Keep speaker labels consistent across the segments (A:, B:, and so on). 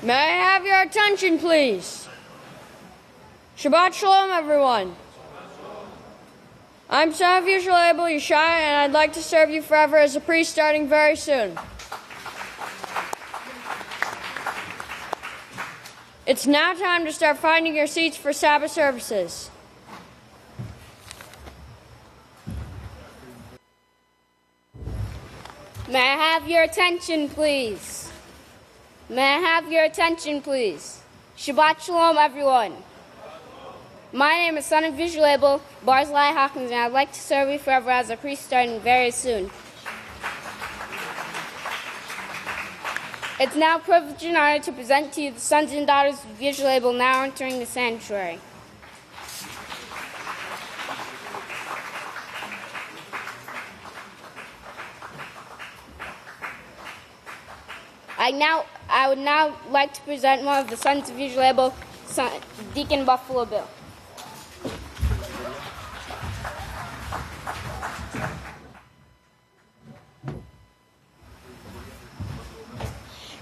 A: May I have your attention, please? Shabbat Shalom, everyone. I'm son of Yisrayl, Abil, Yahshua, and I'd like to serve you forever as a priest starting very soon. It's now time to start finding your seats for Sabbath services.
B: May I have your attention, please? May I have your attention, please? Shabbat Shalom, everyone. My name is son of Yisrayl, Abil, Hawkins, and I'd like to serve you forever as a priest starting very soon. It's now a privilege and honor to present to you the sons and daughters of Yisrayl now entering the sanctuary. I would now like to present one of the sons of Yisrayl, Deacon Buffalo Bill.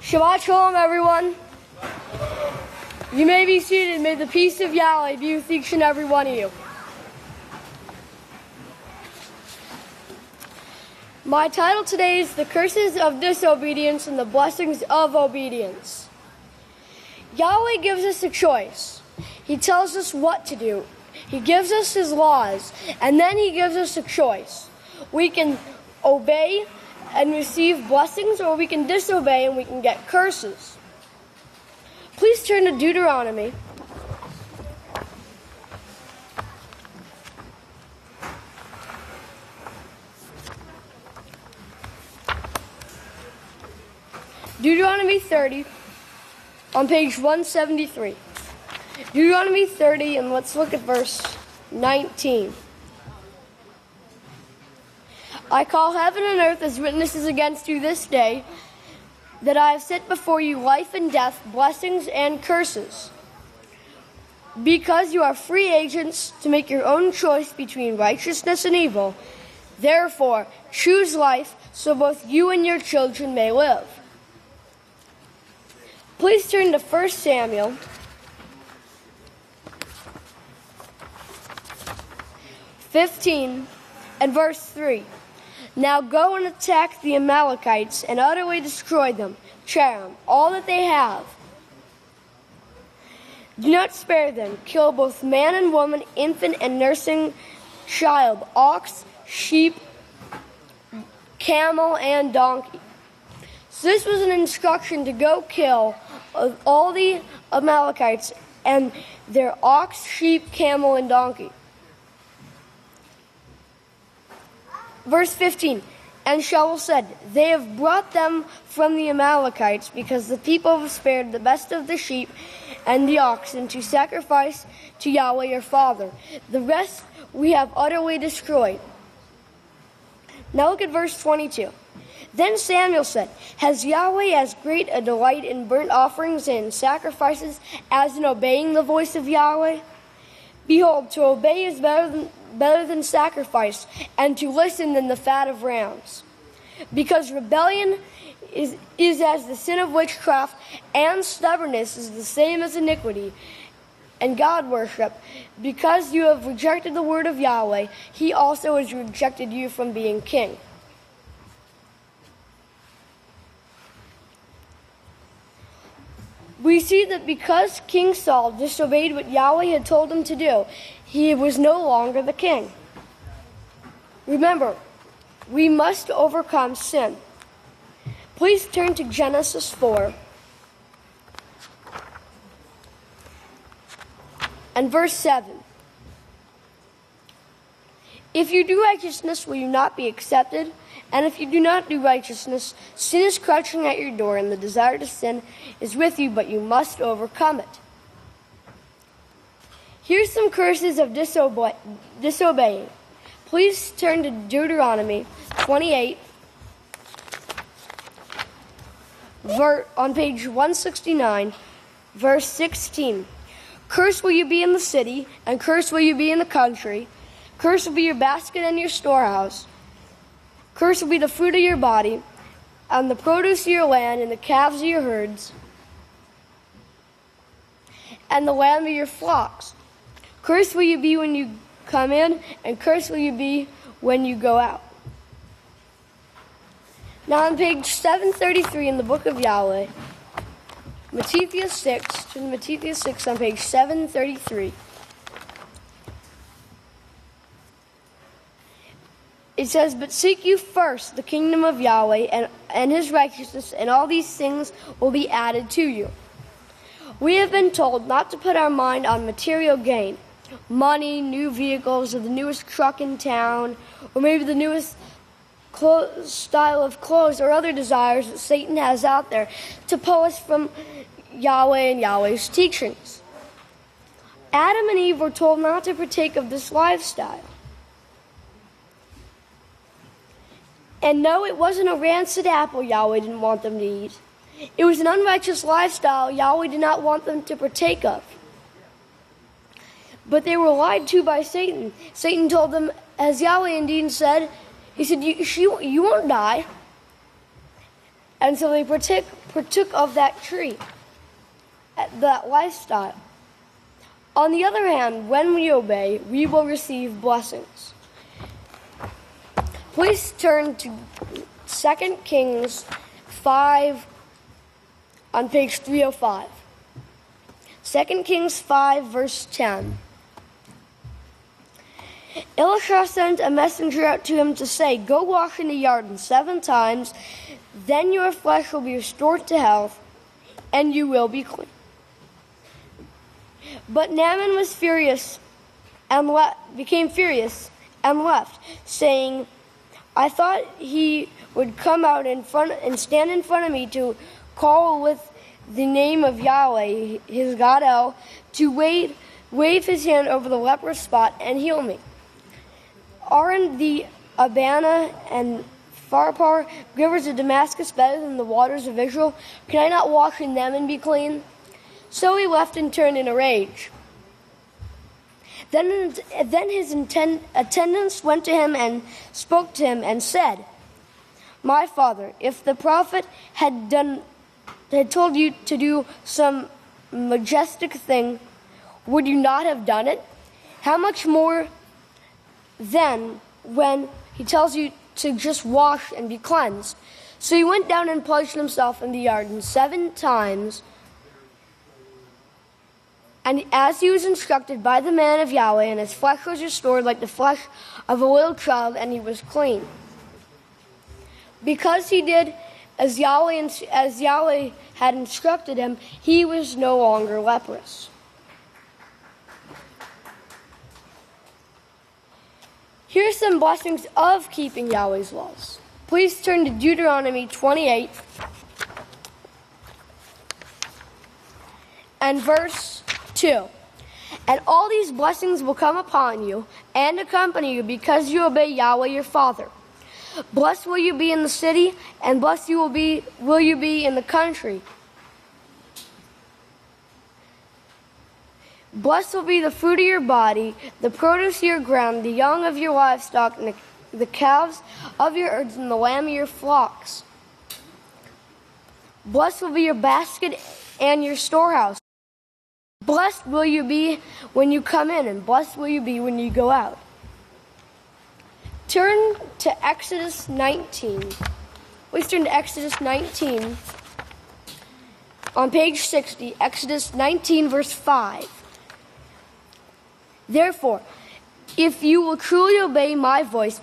A: Shabbat Shalom, everyone. You may be seated. May the peace of Yahweh be with each and every one of you. My title today is The Curses of Disobedience and the Blessings of Obedience. Yahweh gives us a choice. He tells us what to do. He gives us His laws, and then He gives us a choice. We can obey and receive blessings, or we can disobey and we can get curses. Please turn to Deuteronomy. Deuteronomy 30 on page 173. Deuteronomy 30, and let's look at verse 19. I call heaven and earth as witnesses against you this day, that I have set before you life and death, blessings and curses. Because you are free agents to make your own choice between righteousness and evil, therefore choose life so both you and your children may live. Please turn to 1 Samuel. (15) and verse 3. Now go and attack the Amalekites and utterly destroy them, tear them, all that they have. Do not spare them. Kill both man and woman, infant and nursing child, ox, sheep, camel, and donkey. So this was an instruction to go kill all the Amalekites and their ox, sheep, camel, and donkey. Verse 15, and Shaul said, they have brought them from the Amalekites, because the people have spared the best of the sheep and the oxen to sacrifice to Yahweh your Father. The rest we have utterly destroyed. Now look at verse 22. Then Samuel said, has Yahweh as great a delight in burnt offerings and sacrifices as in obeying the voice of Yahweh? Behold, to obey is better than sacrifice, and to listen than the fat of rams. Because rebellion is as the sin of witchcraft, and stubbornness is the same as iniquity and God worship. Because you have rejected the word of Yahweh, He also has rejected you from being king. We see that because King Saul disobeyed what Yahweh had told him to do, he was no longer the king. Remember, we must overcome sin. Please turn to Genesis 4 and verse 7. If you do righteousness, will you not be accepted? And if you do not do righteousness, sin is crouching at your door, and the desire to sin is with you, but you must overcome it. Here's some curses of disobeying. Please turn to Deuteronomy 28, on page 169, verse 16. Cursed will you be in the city, and cursed will you be in the country. Cursed will be your basket and your storehouse. Cursed will be the fruit of your body, and the produce of your land, and the calves of your herds. and the lamb of your flocks. Cursed will you be when you come in, and cursed will you be when you go out. Now on page 733 in the book of Yahweh, Matthew 6 on page 733. It says, "But seek you first the kingdom of Yahweh and his righteousness, and all these things will be added to you." We have been told not to put our mind on material gain, money, new vehicles, or the newest truck in town, or maybe the newest style of clothes or other desires that Satan has out there to pull us from Yahweh and Yahweh's teachings. Adam and Eve were told not to partake of this lifestyle. And no, it wasn't a rancid apple Yahweh didn't want them to eat. It was an unrighteous lifestyle Yahweh did not want them to partake of. But they were lied to by Satan. Satan told them, as Yahweh indeed said, he said, you won't die. And so they partook of that tree, that lifestyle. On the other hand, when we obey, we will receive blessings. Please turn to 2 Kings 5 on page 305. 2 Kings 5, verse 10. Elisha sent a messenger out to him to say, "Go wash in the Jordan 7 times, then your flesh will be restored to health, and you will be clean." But Naaman was furious and became furious and left, saying, "I thought he would come out in front and stand in front of me to call with the name of Yahweh, his God El, to wave his hand over the leprous spot and heal me. Aren't the Abana and Pharpar rivers of Damascus better than the waters of Israel? Can I not wash in them and be clean?" So he left and turned in a rage. Then his attendants went to him and spoke to him and said, "My father, if the prophet had told you to do some majestic thing, would you not have done it? How much more then when he tells you to just wash and be cleansed?" So he went down and plunged himself in the Jordan 7 times. And as he was instructed by the man of Yahweh, and his flesh was restored like the flesh of a little child, and he was clean. Because he did as Yahweh had instructed him, he was no longer leprous. Here are some blessings of keeping Yahweh's laws. Please turn to Deuteronomy 28 and verse 2. "And all these blessings will come upon you and accompany you because you obey Yahweh your Father. Blessed will you be in the city, and blessed will you be in the country. Blessed will be the fruit of your body, the produce of your ground, the young of your livestock, and the calves of your herds, and the lamb of your flocks. Blessed will be your basket and your storehouse. Blessed will you be when you come in, and blessed will you be when you go out." Turn to Exodus 19. Please turn to Exodus 19 on page 60. Exodus 19, verse 5. "Therefore, if you will truly obey my voice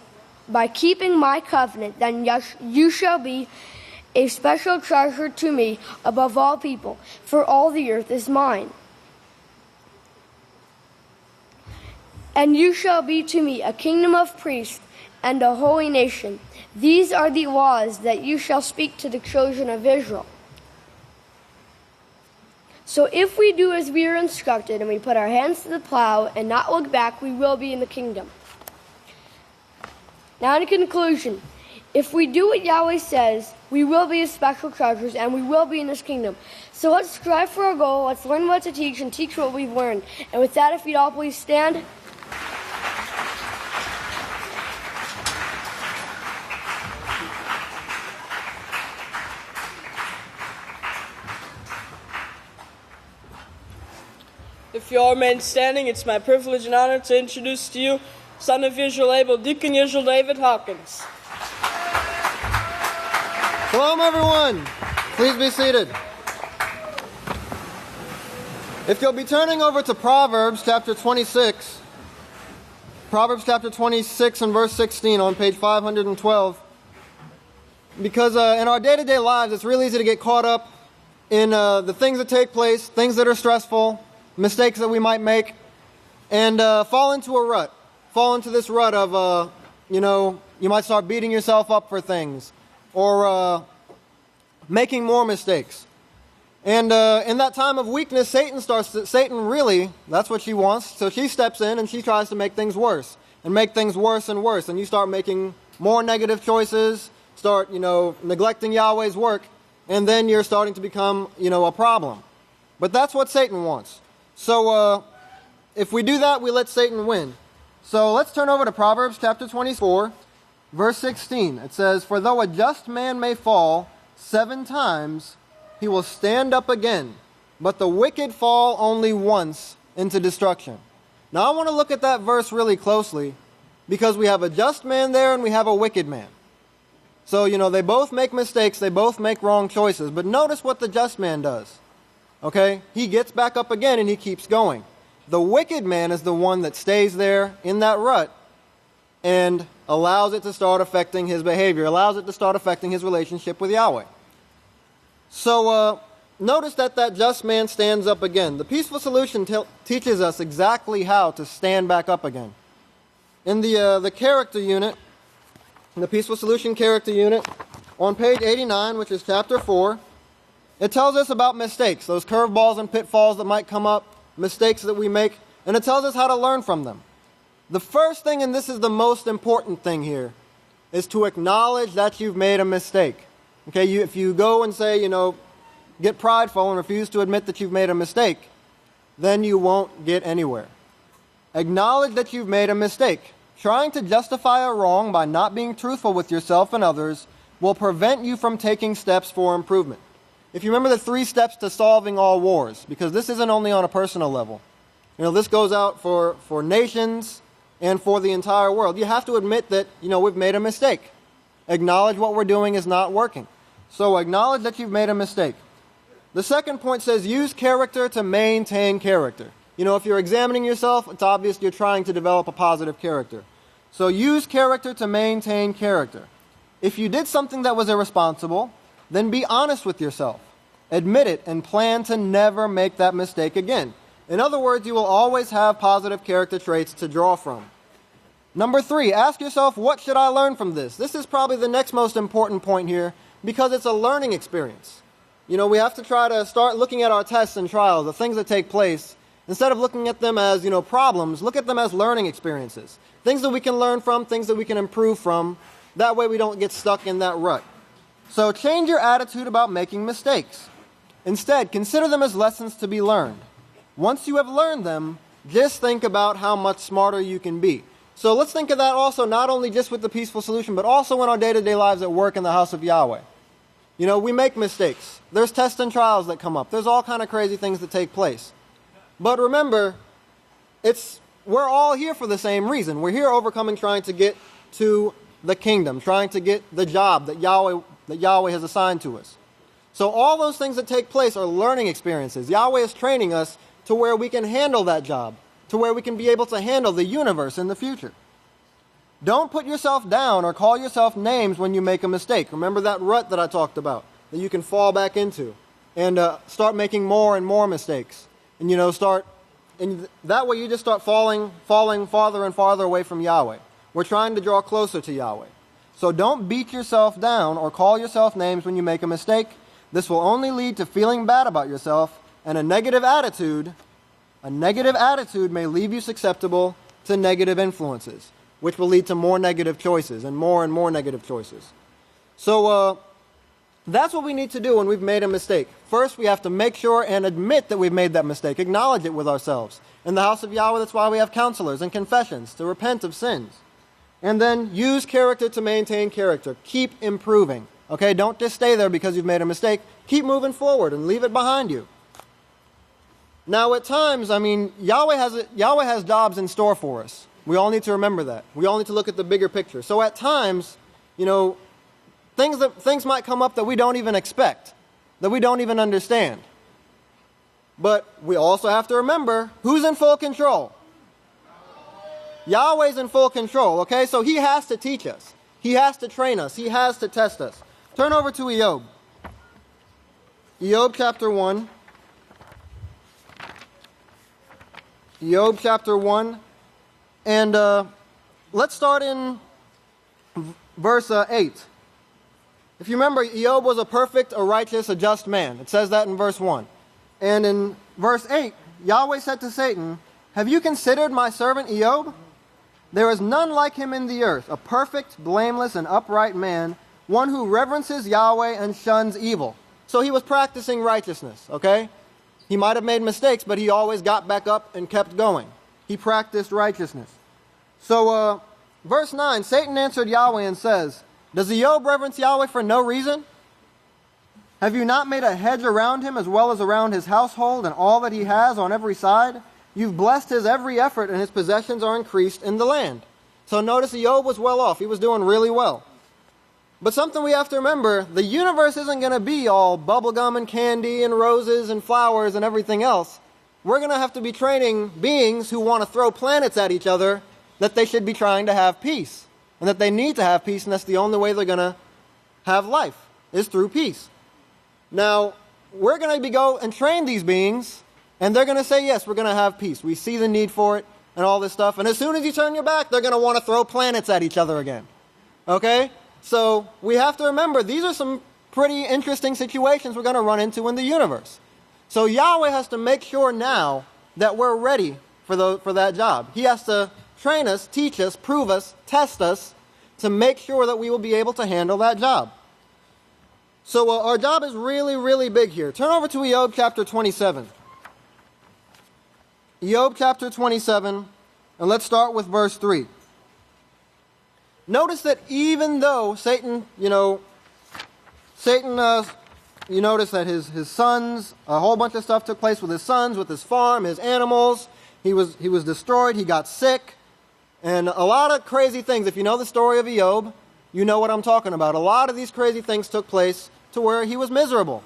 A: by keeping my covenant, then you shall be a special treasure to me above all people, for all the earth is mine. And you shall be to me a kingdom of priests and a holy nation. These are the laws that you shall speak to the children of Israel." So if we do as we are instructed and we put our hands to the plow and not look back, we will be in the kingdom. Now in conclusion, if we do what Yahweh says, we will be his special treasures and we will be in this kingdom. So let's strive for our goal. Let's learn what to teach and teach what we've learned. And with that, if you'd all please stand.
C: If you all remain standing, it's my privilege and honor to introduce to you son of Yisrayl, Abil, Deacon Yisrayl David Hawkins.
D: Shalom, everyone. Please be seated. If you'll be turning over to Proverbs chapter 26, Proverbs chapter 26 and verse 16 on page 512, because in our day-to-day lives, it's really easy to get caught up in the things that take place, things that are stressful, mistakes that we might make, and fall into a rut. Fall into this rut of, you might start beating yourself up for things, or making more mistakes. And in that time of weakness, Satan really, that's what she wants. So she steps in and she tries to make things worse and make things worse and worse. And you start making more negative choices, start, neglecting Yahweh's work, and then you're starting to become, a problem. But that's what Satan wants. So if we do that, we let Satan win. So let's turn over to Proverbs chapter 24, verse 16. It says, "For though a just man may fall 7 times, he will stand up again, but the wicked fall only once into destruction." Now I want to look at that verse really closely, because we have a just man there and we have a wicked man. So, they both make mistakes, they both make wrong choices, but notice what the just man does. Okay? He gets back up again and he keeps going. The wicked man is the one that stays there in that rut and allows it to start affecting his behavior, allows it to start affecting his relationship with Yahweh. So notice that just man stands up again. The peaceful solution teaches us exactly how to stand back up again. In the character unit, the peaceful solution character unit, on page 89, which is chapter 4, it tells us about mistakes, those curveballs and pitfalls that might come up, mistakes that we make, and it tells us how to learn from them. The first thing, and this is the most important thing here, is to acknowledge that you've made a mistake. Okay, if you go and say, get prideful and refuse to admit that you've made a mistake, then you won't get anywhere. Acknowledge that you've made a mistake. Trying to justify a wrong by not being truthful with yourself and others will prevent you from taking steps for improvement. If you remember the 3 steps to solving all wars, because this isn't only on a personal level. This goes out for nations and for the entire world. You have to admit that, we've made a mistake. Acknowledge what we're doing is not working. So acknowledge that you've made a mistake. The second point says use character to maintain character. If you're examining yourself, it's obvious you're trying to develop a positive character. So use character to maintain character. If you did something that was irresponsible, then be honest with yourself. Admit it and plan to never make that mistake again. In other words, you will always have positive character traits to draw from. Number 3, ask yourself, what should I learn from this? This is probably the next most important point here, because it's a learning experience. We have to try to start looking at our tests and trials, the things that take place. Instead of looking at them as, problems, look at them as learning experiences. Things that we can learn from, things that we can improve from. That way we don't get stuck in that rut. So change your attitude about making mistakes. Instead, consider them as lessons to be learned. Once you have learned them, just think about how much smarter you can be. So let's think of that also, not only just with the peaceful solution, but also in our day-to-day lives at work in the house of Yahweh. We make mistakes. There's tests and trials that come up. There's all kind of crazy things that take place. But remember, we're all here for the same reason. We're here overcoming, trying to get to the kingdom, trying to get the job that Yahweh has assigned to us. So all those things that take place are learning experiences. Yahweh is training us to where we can handle that job, to where we can be able to handle the universe in the future. Don't put yourself down or call yourself names when you make a mistake. Remember that rut that I talked about, that you can fall back into and start making more and more mistakes. And, and that way you just start falling farther and farther away from Yahweh. We're trying to draw closer to Yahweh. So don't beat yourself down or call yourself names when you make a mistake. This will only lead to feeling bad about yourself, and a negative attitude may leave you susceptible to negative influences, which will lead to more negative choices and more negative choices. So that's what we need to do when we've made a mistake. First, we have to make sure and admit that we've made that mistake. Acknowledge it with ourselves. In the house of Yahweh, that's why we have counselors and confessions to repent of sins. And then use character to maintain character. Keep improving. Okay, don't just stay there because you've made a mistake. Keep moving forward and leave it behind you. Now, at times, Yahweh has jobs in store for us. We all need to remember that. We all need to look at the bigger picture. So at times, things might come up that we don't even expect, that we don't even understand. But we also have to remember who's in full control. Yahweh's in full control, okay? So he has to teach us. He has to train us. He has to test us. Turn over to Eob. Eob chapter 1. Eob chapter 1. And let's start in verse 8. If you remember, Eob was a perfect, a righteous, a just man. It says that in verse 1. And in verse 8, Yahweh said to Satan, "Have you considered my servant Eob? There is none like him in the earth, a perfect, blameless, and upright man, one who reverences Yahweh and shuns evil." So he was practicing righteousness, okay? He might have made mistakes, but he always got back up and kept going. He practiced righteousness. So, verse 9, Satan answered Yahweh and says, "Does Eob reverence Yahweh for no reason? Have you not made a hedge around him as well as around his household and all that he has on every side? You've blessed his every effort, and his possessions are increased in the land." So notice Eob was well off. He was doing really well. But something we have to remember, the universe isn't going to be all bubblegum and candy and roses and flowers and everything else. We're going to have to be training beings who want to throw planets at each other that they should be trying to have peace, and that they need to have peace, and that's the only way they're going to have life, is through peace. Now, we're going to go and train these beings, and they're going to say, yes, we're going to have peace. We see the need for it and all this stuff. And as soon as you turn your back, they're going to want to throw planets at each other again. Okay? So we have to remember, these are some pretty interesting situations we're going to run into in the universe. So Yahweh has to make sure now that we're ready for that job. He has to train us, teach us, prove us, test us to make sure that we will be able to handle that job. So our job is really, really big here. Turn over to Eob chapter 27. Eob chapter 27, and let's start with verse 3. Notice that even though Satan, you notice that his sons, a whole bunch of stuff took place with his sons, with his farm, his animals. He was destroyed, he got sick, and a lot of crazy things. If you know the story of Eob, you know what I'm talking about. A lot of these crazy things took place to where he was miserable.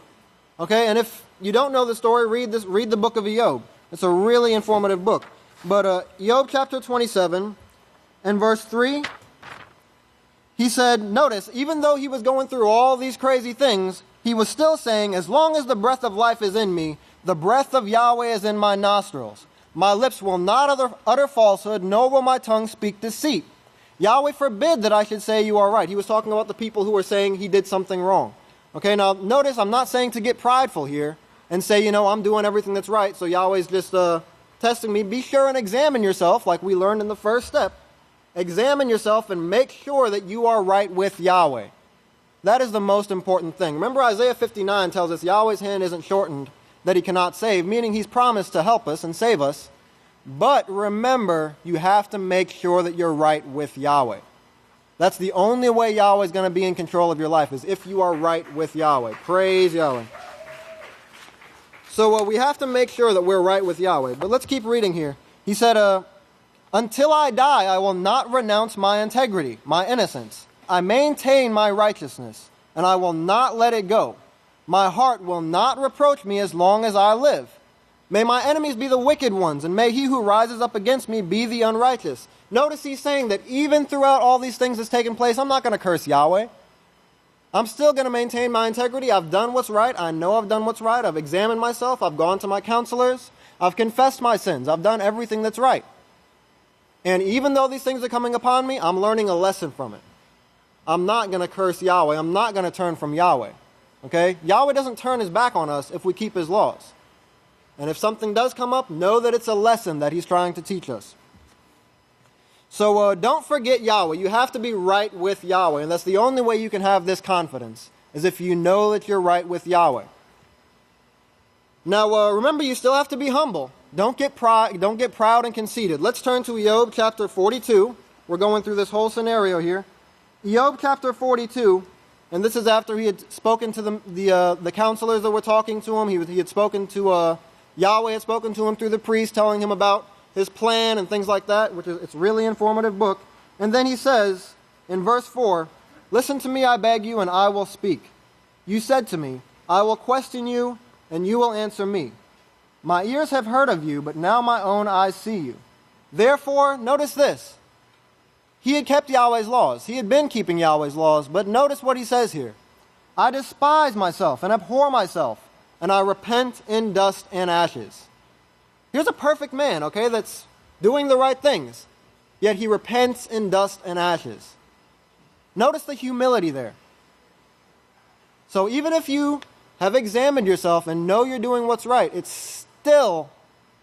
D: Okay, and if you don't know the story, read the book of Eob. It's a really informative book. But Eob chapter 27 and verse 3, he said, notice, even though he was going through all these crazy things, he was still saying, as long as the breath of life is in me, the breath of Yahweh is in my nostrils. My lips will not utter falsehood, nor will my tongue speak deceit. Yahweh forbid that I should say you are right. He was talking about the people who were saying he did something wrong. Okay, now notice I'm not saying to get prideful here and say, I'm doing everything that's right, so Yahweh's just testing me. Be sure and examine yourself, like we learned in the first step. Examine yourself and make sure that you are right with Yahweh. That is the most important thing. Remember, Isaiah 59 tells us Yahweh's hand isn't shortened that he cannot save, meaning he's promised to help us and save us. But remember, you have to make sure that you're right with Yahweh. That's the only way Yahweh is going to be in control of your life, is if you are right with Yahweh. Praise Yahweh. So we have to make sure that we're right with Yahweh. But let's keep reading here. He said, until I die, I will not renounce my integrity, my innocence. I maintain my righteousness, and I will not let it go. My heart will not reproach me as long as I live. May my enemies be the wicked ones, and may he who rises up against me be the unrighteous. Notice he's saying that even throughout all these things that's taken place, I'm not going to curse Yahweh. I'm still going to maintain my integrity. I've done what's right. I know I've done what's right. I've examined myself. I've gone to my counselors. I've confessed my sins. I've done everything that's right. And even though these things are coming upon me, I'm learning a lesson from it. I'm not going to curse Yahweh. I'm not going to turn from Yahweh. Okay? Yahweh doesn't turn his back on us if we keep his laws. And if something does come up, know that it's a lesson that he's trying to teach us. So don't forget Yahweh. You have to be right with Yahweh. And that's the only way you can have this confidence, is if you know that you're right with Yahweh. Now, remember, you still have to be humble. Don't get proud and conceited. Let's turn to Eob chapter 42. We're going through this whole scenario here. Eob chapter 42, and this is after he had spoken to the counselors that were talking to him. He had spoken to Yahweh had spoken to him through the priest, telling him about his plan and things like that, which is, it's a really informative book. And then he says in verse 4, "Listen to me, I beg you, and I will speak. You said to me, I will question you, and you will answer me. My ears have heard of you, but now my own eyes see you. Therefore," notice this, he had kept Yahweh's laws. He had been keeping Yahweh's laws, but notice what he says here. "I despise myself and abhor myself, and I repent in dust and ashes." Here's a perfect man, okay, that's doing the right things, yet he repents in dust and ashes. Notice the humility there. So even if you have examined yourself and know you're doing what's right, it's still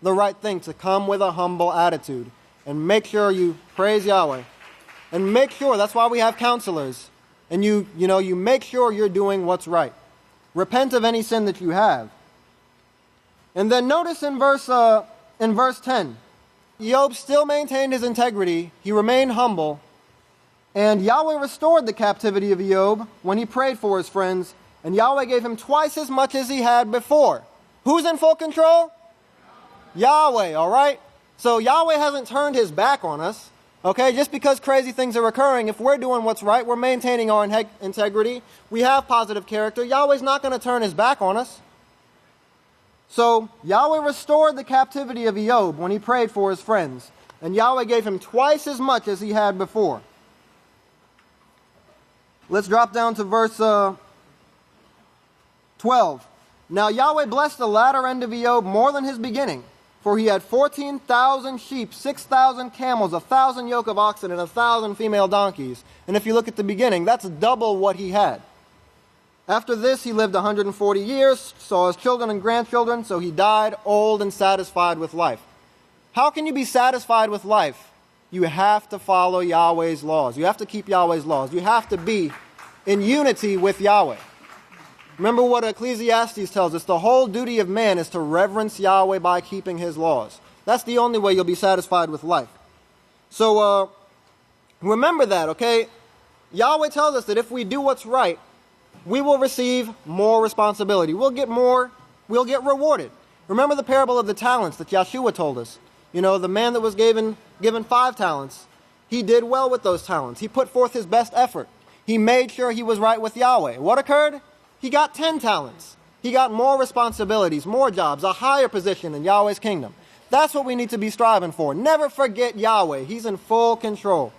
D: the right thing to come with a humble attitude and make sure you praise Yahweh. And make sure, that's why we have counselors. And you make sure you're doing what's right. Repent of any sin that you have. And then notice in verse 10, Job still maintained his integrity. He remained humble. And Yahweh restored the captivity of Job when he prayed for his friends. And Yahweh gave him twice as much as he had before. Who's in full control? Yahweh, all right? So Yahweh hasn't turned his back on us. Okay, just because crazy things are occurring, if we're doing what's right, we're maintaining our integrity, we have positive character, Yahweh's not going to turn his back on us. So Yahweh restored the captivity of Job when he prayed for his friends, and Yahweh gave him twice as much as he had before. Let's drop down to verse 12. "Now Yahweh blessed the latter end of Job more than his beginning, for he had 14,000 sheep, 6,000 camels, 1,000 yoke of oxen, and 1,000 female donkeys." And if you look at the beginning, that's double what he had. After this, he lived 140 years, saw his children and grandchildren, so he died old and satisfied with life. How can you be satisfied with life? You have to follow Yahweh's laws. You have to keep Yahweh's laws. You have to be in unity with Yahweh. Remember what Ecclesiastes tells us. The whole duty of man is to reverence Yahweh by keeping his laws. That's the only way you'll be satisfied with life. So remember that, okay? Yahweh tells us that if we do what's right, we will receive more responsibility. We'll get rewarded. Remember the parable of the talents that Yahshua told us. You know, the man that was given 5 talents, he did well with those talents. He put forth his best effort. He made sure he was right with Yahweh. What occurred? He got 10 talents. He got more responsibilities, more jobs, a higher position in Yahweh's kingdom. That's what we need to be striving for. Never forget Yahweh. He's in full control.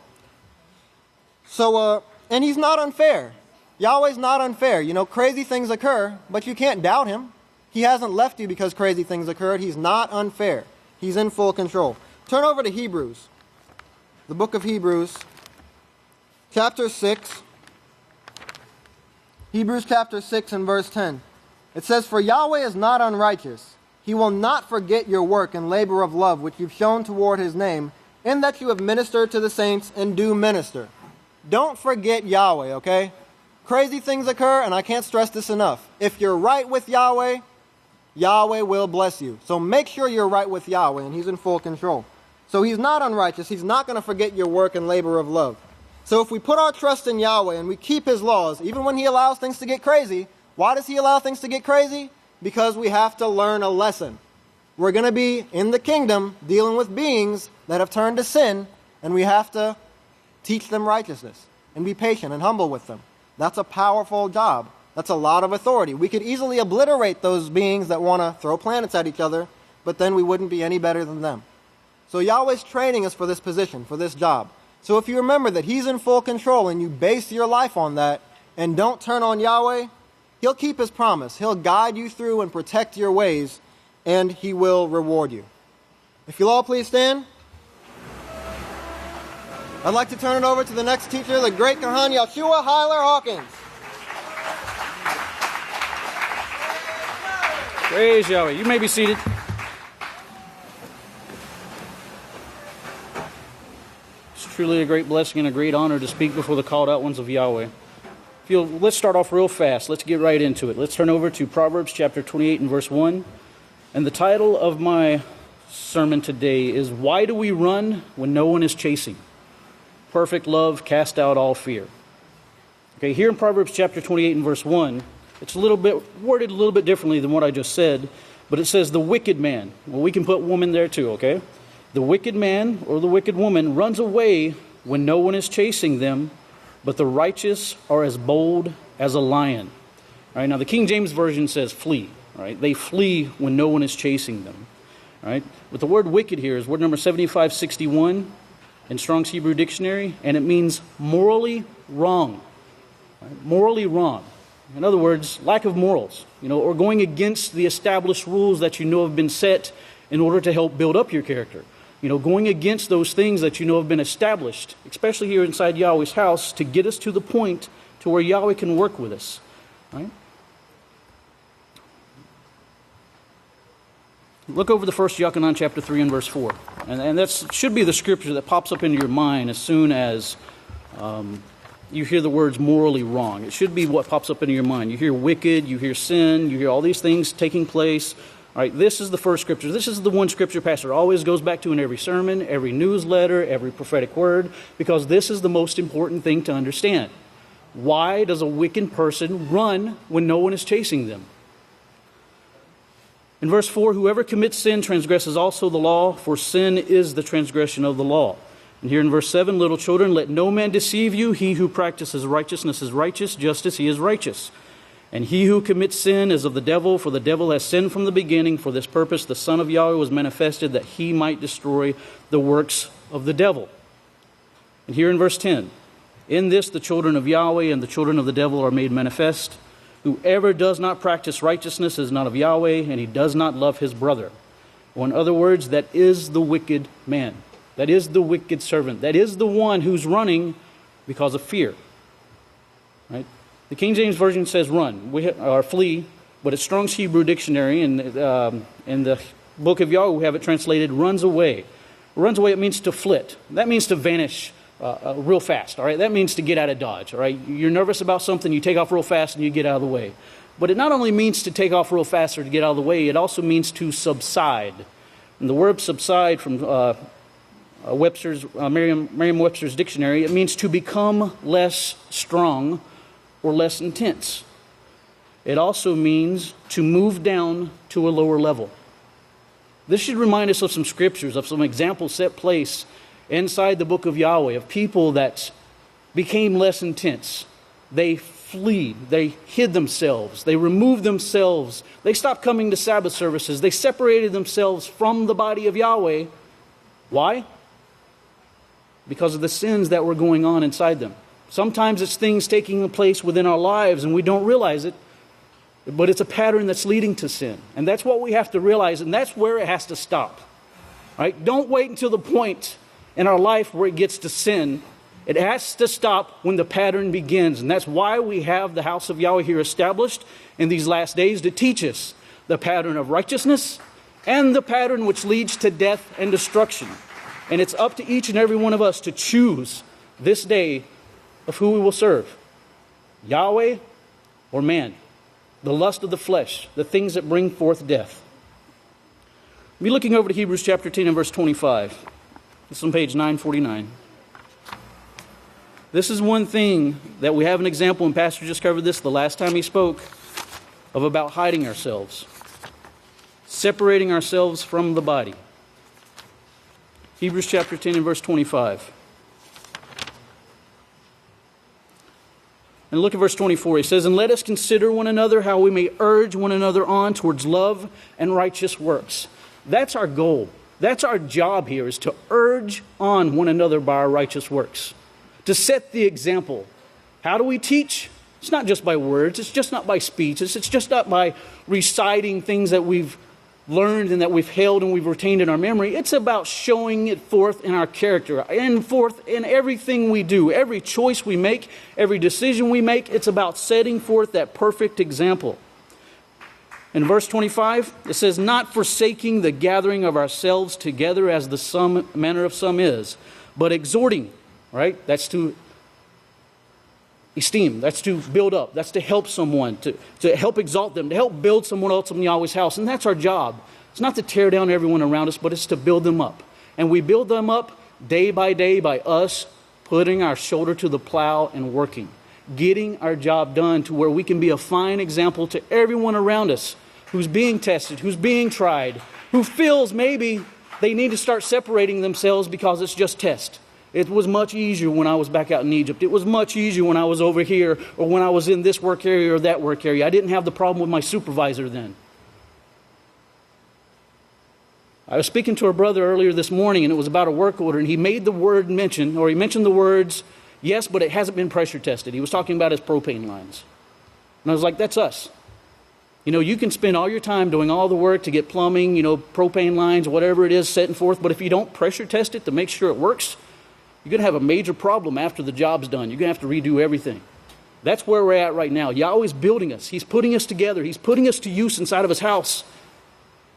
D: So, and he's not unfair. Yahweh's not unfair. You know, crazy things occur, but you can't doubt him. He hasn't left you because crazy things occurred. He's not unfair. He's in full control. Turn over to Hebrews. The book of Hebrews, chapter 6. Hebrews chapter 6 and verse 10. It says, "For Yahweh is not unrighteous. He will not forget your work and labor of love which you've shown toward his name, in that you have ministered to the saints and do minister." Don't forget Yahweh, okay? Crazy things occur, and I can't stress this enough. If you're right with Yahweh, Yahweh will bless you. So make sure you're right with Yahweh, and he's in full control. So he's not unrighteous. He's not going to forget your work and labor of love. So if we put our trust in Yahweh and we keep his laws, even when he allows things to get crazy, why does he allow things to get crazy? Because we have to learn a lesson. We're going to be in the kingdom dealing with beings that have turned to sin, and we have to teach them righteousness and be patient and humble with them. That's a powerful job. That's a lot of authority. We could easily obliterate those beings that want to throw planets at each other, but then we wouldn't be any better than them. So Yahweh's training us for this position, for this job. So if you remember that he's in full control and you base your life on that and don't turn on Yahweh, he'll keep his promise. He'll guide you through and protect your ways, and he will reward you. If you'll all please stand. I'd like to turn it over to the next teacher, the great Kohan Yahshua Hyler Hawkins.
E: Praise Yahweh. You may be seated. It's truly a great blessing and a great honor to speak before the called out ones of Yahweh. Let's start off real fast. Let's get right into it. Let's turn over to Proverbs chapter 28 and verse 1. And the title of my sermon today is, "Why Do We Run When No One Is Chasing? Perfect love cast out all fear." Okay, here in Proverbs chapter 28 and verse 1, it's a little bit worded a little bit differently than what I just said, But it says the wicked man. Well, we can put woman there too, okay? The wicked man or the wicked woman runs away when no one is chasing them, but the righteous are as bold as a lion. All right, now the King James Version says flee. All right, they flee when no one is chasing them. All right, but the word wicked here is word number 7561 in Strong's Hebrew Dictionary, and it means morally wrong. Right? Morally wrong. In other words, lack of morals, or going against the established rules that have been set in order to help build up your character. Going against those things that have been established, especially here inside Yahweh's house, to get us to the point to where Yahweh can work with us. Right? Look over the first Kohan chapter 3 and verse 4. And that should be the scripture that pops up into your mind as soon as you hear the words morally wrong. It should be what pops up into your mind. You hear wicked, you hear sin, you hear all these things taking place. All right, this is the first scripture. This is the one scripture pastor always goes back to in every sermon, every newsletter, every prophetic word, because this is the most important thing to understand. Why does a wicked person run when no one is chasing them? In verse 4, whoever commits sin transgresses also the law, for sin is the transgression of the law. And here in verse 7, little children, let no man deceive you. He who practices righteousness is righteous, just as he is righteous. And he who commits sin is of the devil, for the devil has sinned from the beginning. For this purpose the Son of Yahweh was manifested, that he might destroy the works of the devil. And here in verse 10, in this the children of Yahweh and the children of the devil are made manifest. Whoever does not practice righteousness is not of Yahweh, and he does not love his brother. Or in other words, that is the wicked man. That is the wicked servant. That is the one who's running because of fear. Right? The King James Version says run, or flee, but it's Strong's Hebrew Dictionary, and in the book of Yahweh we have it translated runs away. Runs away, it means to flit. That means to vanish real fast, all right? That means to get out of Dodge, all right? You're nervous about something, you take off real fast and you get out of the way. But it not only means to take off real fast or to get out of the way, it also means to subside. And the word subside from Merriam-Webster's dictionary, it means to become less strong or less intense. It also means to move down to a lower level. This should remind us of some scriptures, of some examples set place inside the book of Yahweh, of people that became less intense. They fled, they hid themselves, they removed themselves, they stopped coming to Sabbath services, they separated themselves from the body of Yahweh. Why? Because of the sins that were going on inside them. Sometimes it's things taking place within our lives and we don't realize it, but it's a pattern that's leading to sin. And that's what we have to realize, and that's where it has to stop. Right? Don't wait until the point in our life where it gets to sin. It has to stop when the pattern begins. And that's why we have the house of Yahweh here established in these last days to teach us the pattern of righteousness and the pattern which leads to death and destruction. And it's up to each and every one of us to choose this day of who we will serve. Yahweh or man. The lust of the flesh. The things that bring forth death. Be looking over to Hebrews chapter 10 and verse 25. It's on page 949. This is one thing that we have an example, and Pastor just covered this the last time he spoke, of about hiding ourselves. Separating ourselves from the body. Hebrews chapter 10 and verse 25. And look at verse 24. He says, and let us consider one another how we may urge one another on towards love and righteous works. That's our goal. That's our job here, is to urge on one another by our righteous works. To set the example. How do we teach? It's not just by words. It's just not by speech. It's just not by reciting things that we've learned and that we've held and we've retained in our memory. It's about showing it forth in our character and forth in everything we do. Every choice we make, every decision we make, it's about setting forth that perfect example. In verse 25, it says, not forsaking the gathering of ourselves together as the manner of some is, but exhorting, right? That's to esteem, that's to build up, that's to help someone, to help exalt them, to help build someone else in Yahweh's house. And that's our job. It's not to tear down everyone around us, but it's to build them up. And we build them up day by us putting our shoulder to the plow and working. Getting our job done to where we can be a fine example to everyone around us who's being tested, who's being tried, who feels maybe they need to start separating themselves because it's just test. It was much easier when I was back out in Egypt. It was much easier when I was over here or when I was in this work area or that work area. I didn't have the problem with my supervisor then. I was speaking to a brother earlier this morning, and it was about a work order, and he made the word mention, or he mentioned the words, yes, but it hasn't been pressure tested. He was talking about his propane lines. And I was like, that's us. You know, you can spend all your time doing all the work to get plumbing, propane lines, whatever it is, setting forth, but if you don't pressure test it to make sure it works, you're going to have a major problem after the job's done. You're going to have to redo everything. That's where we're at right now. Yahweh's building us. He's putting us together. He's putting us to use inside of his house.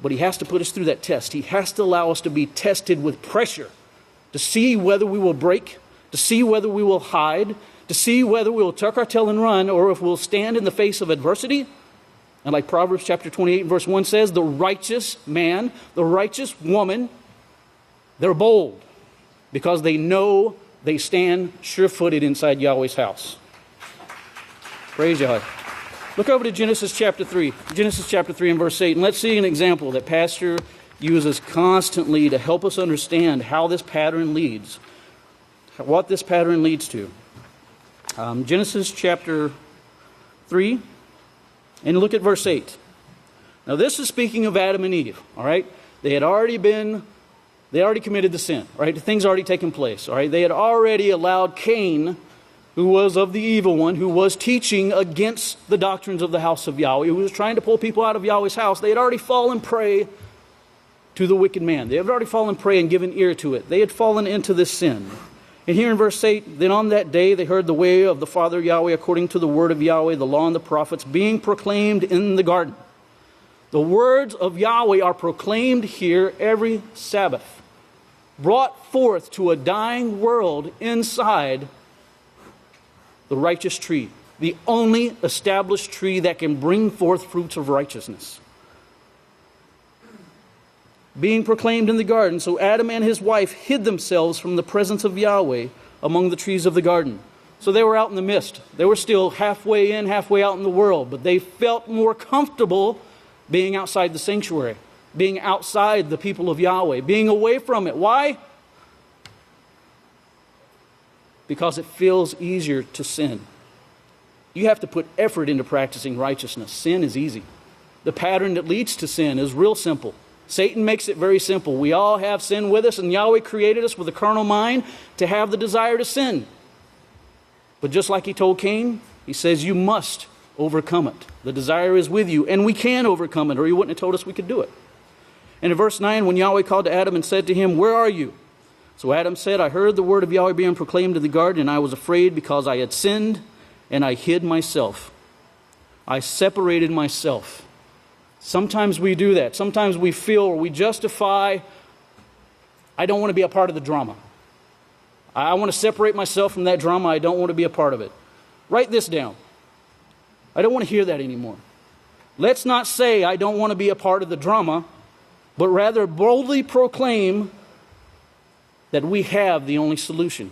E: But he has to put us through that test. He has to allow us to be tested with pressure to see whether we will break, to see whether we will hide, to see whether we will tuck our tail and run, or if we'll stand in the face of adversity. And like Proverbs chapter 28 verse 1 says, the righteous man, the righteous woman, they're bold because they know they stand sure-footed inside Yahweh's house. Praise Yahweh. Look over to Genesis chapter 3. Genesis chapter 3 and verse 8. And let's see an example that Pastor uses constantly to help us understand how this pattern leads. What this pattern leads to. Genesis chapter 3. And look at verse 8. Now this is speaking of Adam and Eve. All right. They already committed the sin. All right. The thing's already taken place. All right. They had already allowed Cain, who was of the evil one, who was teaching against the doctrines of the house of Yahweh, who was trying to pull people out of Yahweh's house. They had already fallen prey to the wicked man. They had already fallen prey and given ear to it. They had fallen into this sin. And here in verse 8, then on that day they heard the way of the Father Yahweh according to the word of Yahweh, the law and the prophets, being proclaimed in the garden. The words of Yahweh are proclaimed here every Sabbath, brought forth to a dying world inside the righteous tree, the only established tree that can bring forth fruits of righteousness. Being proclaimed in the garden, so Adam and his wife hid themselves from the presence of Yahweh among the trees of the garden. So they were out in the mist. They were still halfway in, halfway out in the world, but they felt more comfortable being outside the sanctuary, being outside the people of Yahweh, being away from it. Why? Because it feels easier to sin. You have to put effort into practicing righteousness. Sin is easy. The pattern that leads to sin is real simple. Satan makes it very simple. We all have sin with us, and Yahweh created us with a carnal mind to have the desire to sin. But just like he told Cain, he says you must overcome it. The desire is with you, and we can overcome it, or he wouldn't have told us we could do it. And in verse 9, when Yahweh called to Adam and said to him, "Where are you?" So Adam said, "I heard the word of Yahweh being proclaimed in the garden, and I was afraid because I had sinned, and I hid myself." I separated myself. Sometimes we do that. Sometimes we feel or we justify, I don't want to be a part of the drama. I want to separate myself from that drama. I don't want to be a part of it. Write this down. I don't want to hear that anymore. Let's not say I don't want to be a part of the drama, but rather boldly proclaim that we have the only solution.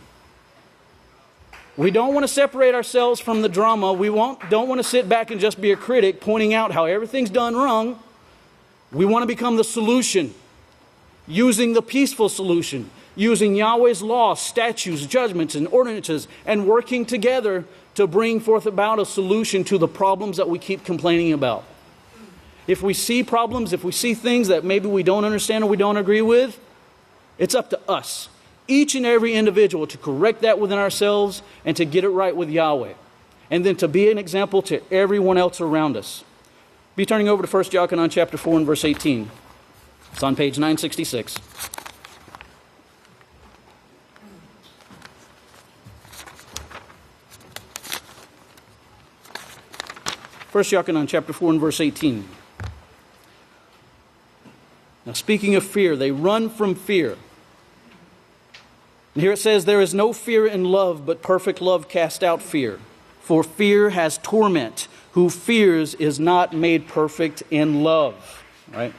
E: We don't want to separate ourselves from the drama. We don't want to sit back and just be a critic pointing out how everything's done wrong. We want to become the solution, using the peaceful solution, using Yahweh's law, statutes, judgments, and ordinances, and working together to bring forth about a solution to the problems that we keep complaining about. If we see problems, if we see things that maybe we don't understand or we don't agree with, it's up to us, each and every individual, to correct that within ourselves and to get it right with Yahweh. And then to be an example to everyone else around us. Be turning over to 1 John chapter 4 and verse 18. It's on page 966. 1 John chapter 4 and verse 18. Now, speaking of fear, they run from fear. And here it says, "There is no fear in love, but perfect love casts out fear. For fear has torment. Who fears is not made perfect in love." Right?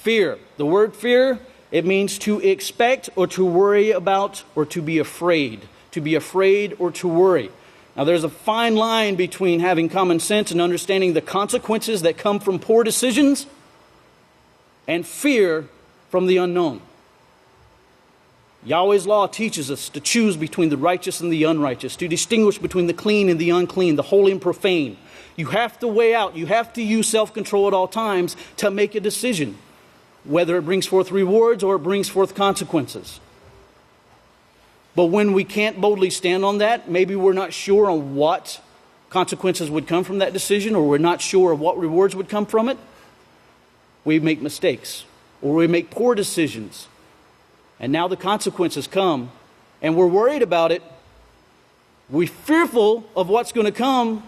E: Fear. The word fear, it means to expect or to worry about or to be afraid. To be afraid or to worry. Now, there's a fine line between having common sense and understanding the consequences that come from poor decisions and fear from the unknown. Yahweh's law teaches us to choose between the righteous and the unrighteous, to distinguish between the clean and the unclean, the holy and profane. You have to weigh out, you have to use self-control at all times to make a decision, whether it brings forth rewards or it brings forth consequences. But when we can't boldly stand on that, maybe we're not sure on what consequences would come from that decision, or we're not sure of what rewards would come from it, we make mistakes, or we make poor decisions. And now the consequences come, and we're worried about it. We're fearful of what's going to come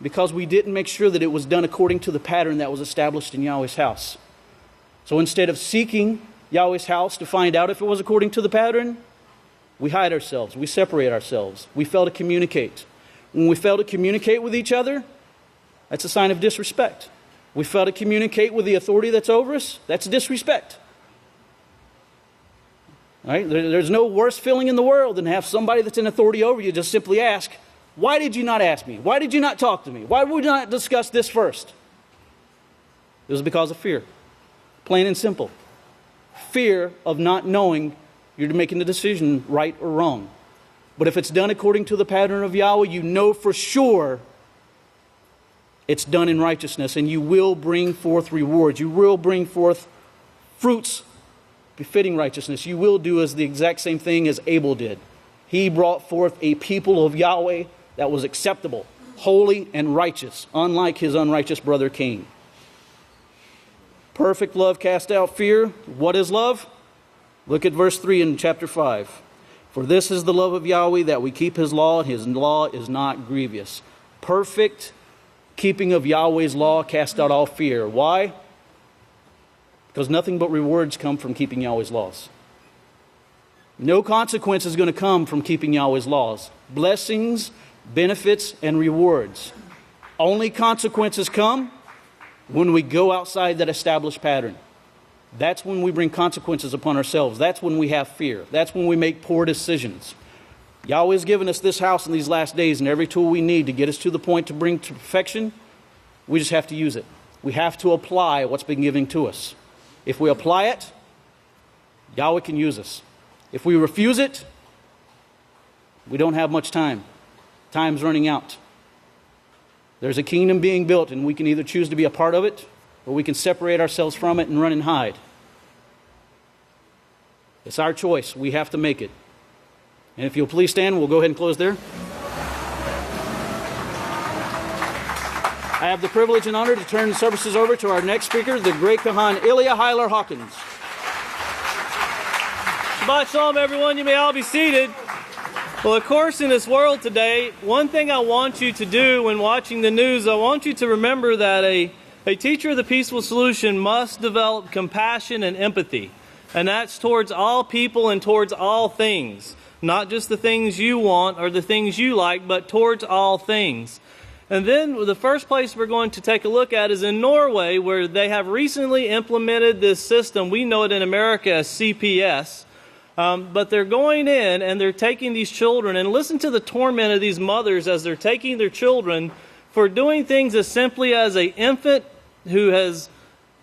E: because we didn't make sure that it was done according to the pattern that was established in Yahweh's house. So instead of seeking Yahweh's house to find out if it was according to the pattern, we hide ourselves, we separate ourselves, we fail to communicate. When we fail to communicate with each other, that's a sign of disrespect. We fail to communicate with the authority that's over us, that's disrespect. All right? There's no worse feeling in the world than to have somebody that's in authority over you just simply ask, why did you not ask me? Why did you not talk to me? Why would you not discuss this first? It was because of fear. Plain and simple. Fear of not knowing you're making the decision right or wrong. But if it's done according to the pattern of Yahweh, you know for sure it's done in righteousness, and you will bring forth rewards. You will bring forth fruits befitting righteousness. You will do as the exact same thing as Abil did. He brought forth a people of Yahweh that was acceptable, holy, and righteous, unlike his unrighteous brother Cain. Perfect love cast out fear. What is love? Look at verse 3 in chapter 5. For this is the love of Yahweh, that we keep his law, and his law is not grievous. Perfect keeping of Yahweh's law cast out all fear. Why? Because nothing but rewards come from keeping Yahweh's laws. No consequence is going to come from keeping Yahweh's laws. Blessings, benefits, and rewards. Only consequences come when we go outside that established pattern. That's when we bring consequences upon ourselves. That's when we have fear. That's when we make poor decisions. Yahweh has given us this house in these last days and every tool we need to get us to the point to bring to perfection. We just have to use it. We have to apply what's been given to us. If we apply it, Yahweh can use us. If we refuse it, we don't have much time. Time's running out. There's a kingdom being built, and we can either choose to be a part of it, or we can separate ourselves from it and run and hide. It's our choice. We have to make it. And if you'll please stand, we'll go ahead and close there. I have the privilege and honor to turn the services over to our next speaker, the great Kohan, Hyler Hawkins.
F: Shabbat Shalom, everyone. You may all be seated. Well, of course, in this world today, one thing I want you to do when watching the news, I want you to remember that a teacher of the peaceful solution must develop compassion and empathy. And that's towards all people and towards all things. Not just the things you want or the things you like, but towards all things. And then the first place we're going to take a look at is in Norway, where they have recently implemented this system. We know it in America as CPS. But they're going in and they're taking these children, and listen to the torment of these mothers as they're taking their children for doing things as simply as an infant who has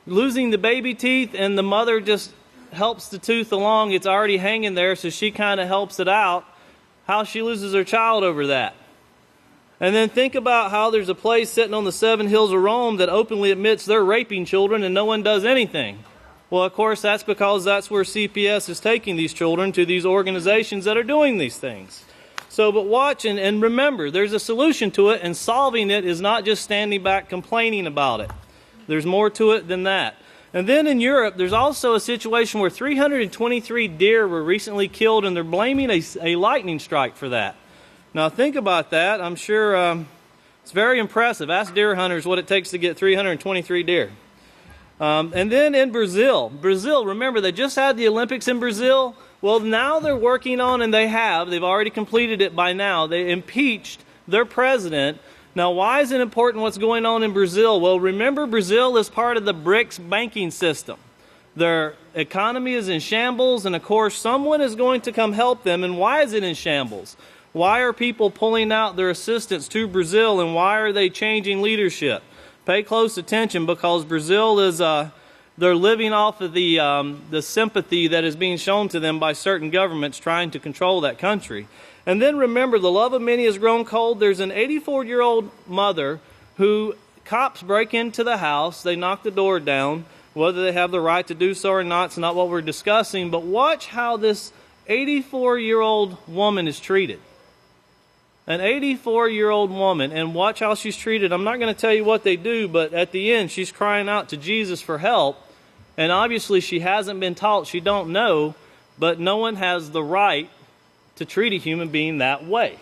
F: losing the baby teeth, and the mother just helps the tooth along. It's already hanging there, so she kind of helps it out. How she loses her child over that. And then think about how there's a place sitting on the 7 hills of Rome that openly admits they're raping children and no one does anything. Well, of course, that's because that's where CPS is taking these children, to these organizations that are doing these things. So, but watch and remember, there's a solution to it, and solving it is not just standing back complaining about it. There's more to it than that. And then in Europe, there's also a situation where 323 deer were recently killed, and they're blaming a lightning strike for that. Now, think about that. I'm sure it's very impressive. Ask deer hunters what it takes to get 323 deer. And then in Brazil, remember, they just had the Olympics in Brazil. Well, now they're working on, and they've already completed it by now. They impeached their president. Now, why is it important what's going on in Brazil? Well, remember, Brazil is part of the BRICS banking system. Their economy is in shambles, and of course, someone is going to come help them. And why is it in shambles? Why are people pulling out their assistance to Brazil, and why are they changing leadership? Pay close attention, because Brazil is they're living off of the sympathy that is being shown to them by certain governments trying to control that country. And then remember, the love of many has grown cold. There's an 84-year-old mother who cops break into the house. They knock the door down. Whether they have the right to do so or not, it's not what we're discussing. But watch how this 84-year-old woman is treated. An 84-year-old woman, and watch how she's treated. I'm not going to tell you what they do, but at the end, she's crying out to Jesus for help. And obviously, she hasn't been taught. She don't know, but no one has the right to treat a human being that way.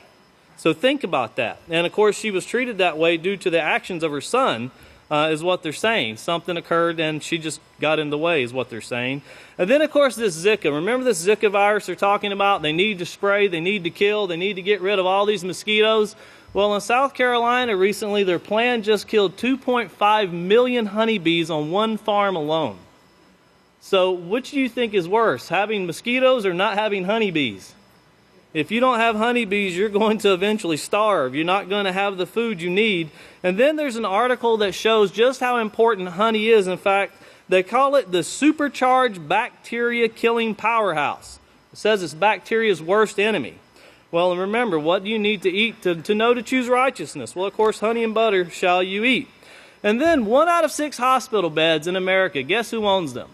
F: So think about that. And of course, she was treated that way due to the actions of her son, is what they're saying. Something occurred and she just got in the way, is what they're saying. And then, of course, this Zika. Remember this Zika virus they're talking about? They need to spray, they need to kill, they need to get rid of all these mosquitoes. Well, in South Carolina recently, their plan just killed 2.5 million honeybees on one farm alone. So which do you think is worse, having mosquitoes or not having honeybees? If you don't have honeybees, you're going to eventually starve. You're not going to have the food you need. And then there's an article that shows just how important honey is. In fact, they call it the supercharged bacteria-killing powerhouse. It says it's bacteria's worst enemy. Well, and remember, what do you need to eat to know to choose righteousness? Well, of course, honey and butter shall you eat. And then 1 out of 6 hospital beds in America, guess who owns them?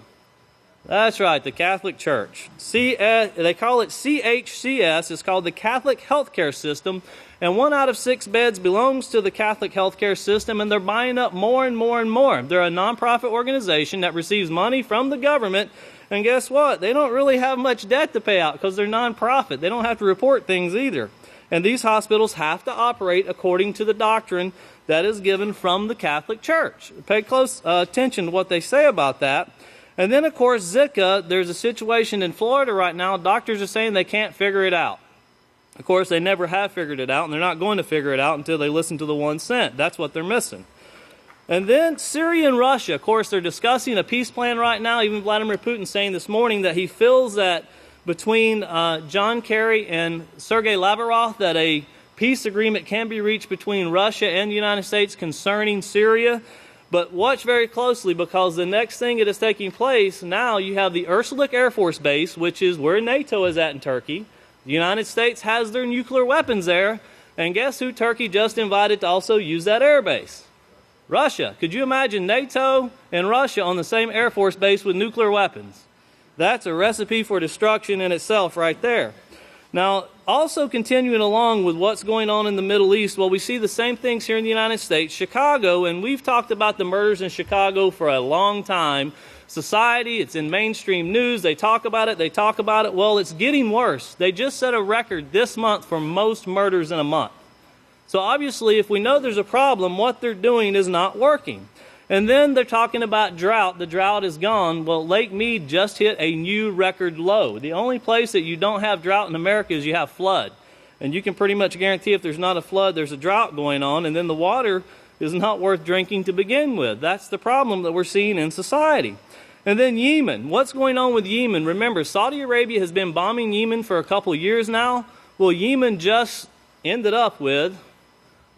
F: That's right, the Catholic Church. They call it CHCS. It's called the Catholic Healthcare System. And 1 out of 6 beds belongs to the Catholic Healthcare System, and they're buying up more and more and more. They're a nonprofit organization that receives money from the government. And guess what? They don't really have much debt to pay out because they're nonprofit. They don't have to report things either. And these hospitals have to operate according to the doctrine that is given from the Catholic Church. Pay close attention to what they say about that. And then, of course, Zika, there's a situation in Florida right now. Doctors are saying they can't figure it out. Of course, they never have figured it out, and they're not going to figure it out until they listen to the one sent. That's what they're missing. And then Syria and Russia, of course, they're discussing a peace plan right now. Even Vladimir Putin saying this morning that he feels that between John Kerry and Sergei Lavrov that a peace agreement can be reached between Russia and the United States concerning Syria. But watch very closely, because the next thing that is taking place, now you have the Ursalik Air Force Base, which is where NATO is at in Turkey. The United States has their nuclear weapons there. And guess who Turkey just invited to also use that air base? Russia. Could you imagine NATO and Russia on the same Air Force base with nuclear weapons? That's a recipe for destruction in itself right there. Now, also continuing along with what's going on in the Middle East, well, we see the same things here in the United States. Chicago, and we've talked about the murders in Chicago for a long time. Society, it's in mainstream news. They talk about it. Well, it's getting worse. They just set a record this month for most murders in a month. So obviously, if we know there's a problem, what they're doing is not working. And then they're talking about drought. The drought is gone. Well, Lake Mead just hit a new record low. The only place that you don't have drought in America is you have flood. And you can pretty much guarantee if there's not a flood, there's a drought going on. And then the water is not worth drinking to begin with. That's the problem that we're seeing in society. And then Yemen. What's going on with Yemen? Remember, Saudi Arabia has been bombing Yemen for a couple of years now. Well, Yemen just ended up with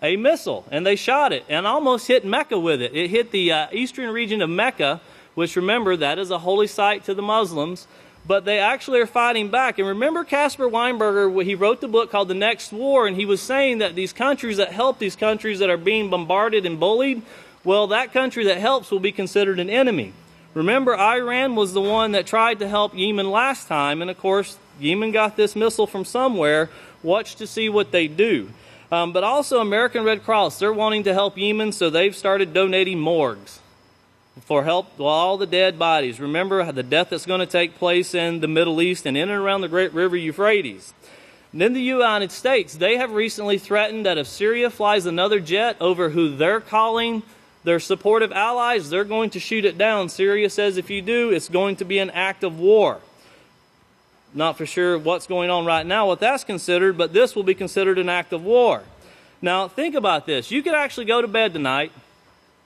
F: a missile, and they shot it and almost hit Mecca with it. It hit the eastern region of Mecca, which, remember, that is a holy site to the Muslims, but they actually are fighting back. And remember Caspar Weinberger, he wrote the book called The Next War, and he was saying that these countries that help these countries that are being bombarded and bullied, well, that country that helps will be considered an enemy. Remember, Iran was the one that tried to help Yemen last time, and of course, Yemen got this missile from somewhere. Watch to see what they do. But also American Red Cross, they're wanting to help Yemen, so they've started donating morgues for help with all the dead bodies. Remember the death that's going to take place in the Middle East and in and around the great river Euphrates. And in the United States, they have recently threatened that if Syria flies another jet over who they're calling their supportive allies, they're going to shoot it down. Syria says if you do, it's going to be an act of war. Not for sure what's going on right now, what that's considered, but this will be considered an act of war. Now, think about this. You could actually go to bed tonight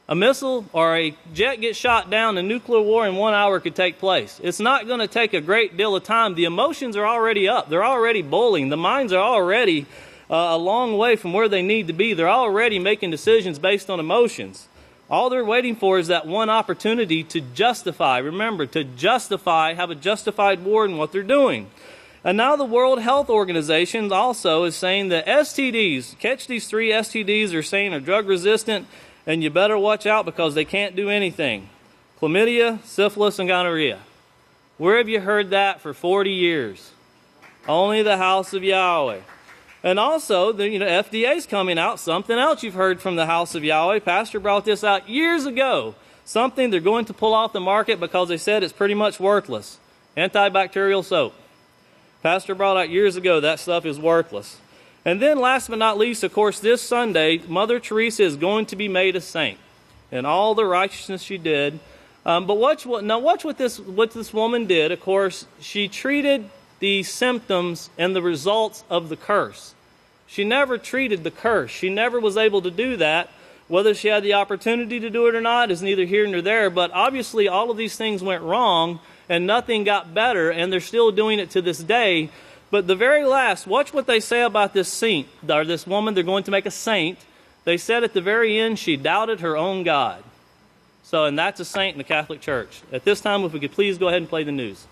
F: A missile or a jet gets shot down, a nuclear war in 1 hour could take place. It's not going to take a great deal of time. The emotions are already up. They're already boiling. The minds are already a long way from where they need to be. They're already making decisions based on emotions. All they're waiting for is that one opportunity to justify. Remember, to justify, have a justified war in what they're doing. And now the World Health Organization also is saying that STDs, catch these 3 STDs they're saying are drug resistant, and you better watch out because they can't do anything. Chlamydia, syphilis, and gonorrhea. Where have you heard that for 40 years? Only the house of Yahweh. And also, the FDA's coming out. Something else you've heard from the house of Yahweh. Pastor brought this out years ago. Something they're going to pull off the market because they said it's pretty much worthless. Antibacterial soap. Pastor brought out years ago that stuff is worthless. And then last but not least, of course, this Sunday, Mother Teresa is going to be made a saint in all the righteousness she did. But watch what this woman did. Of course, she treated the symptoms and the results of the curse. She never treated the curse. She never was able to do that. Whether she had the opportunity to do it or not is neither here nor there. But obviously, all of these things went wrong, and nothing got better, and they're still doing it to this day. But the very last, watch what they say about this saint, or this woman they're going to make a saint. They said at the very end she doubted her own God. And that's a saint in the Catholic Church. At this time, if we could please go ahead and play the news.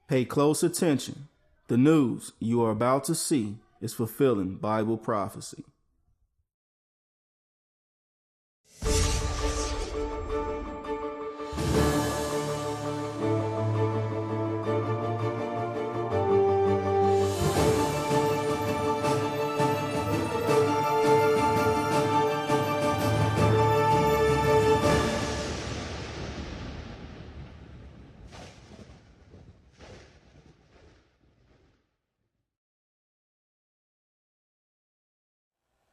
G: Pay close attention. The news you are about to see is fulfilling Bible prophecy.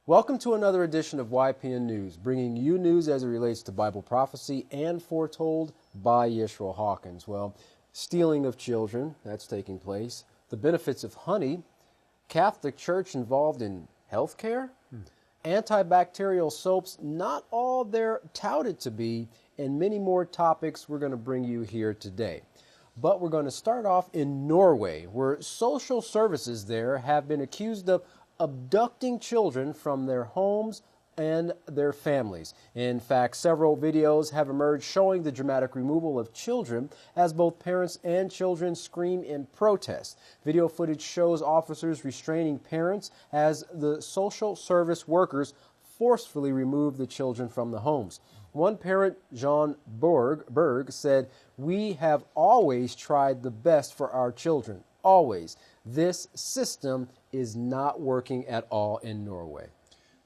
H: Welcome to another edition of YPN News, bringing you news as it relates to Bible prophecy and foretold by Yisrayl Hawkins. Well, stealing of children, that's taking place. The benefits of honey. Catholic Church involved in health care. Antibacterial soaps, not all they're touted to be, and many more topics we're going to bring you here today. But we're going to start off in Norway, where social services there have been accused of abducting children from their homes and their families. In fact, several videos have emerged showing the dramatic removal of children as both parents and children scream in protest. Video footage shows officers restraining parents as the social service workers forcefully remove the children from the homes. One parent, John Berg, said, "We have always tried the best for our children, always. This system is not working at all in Norway."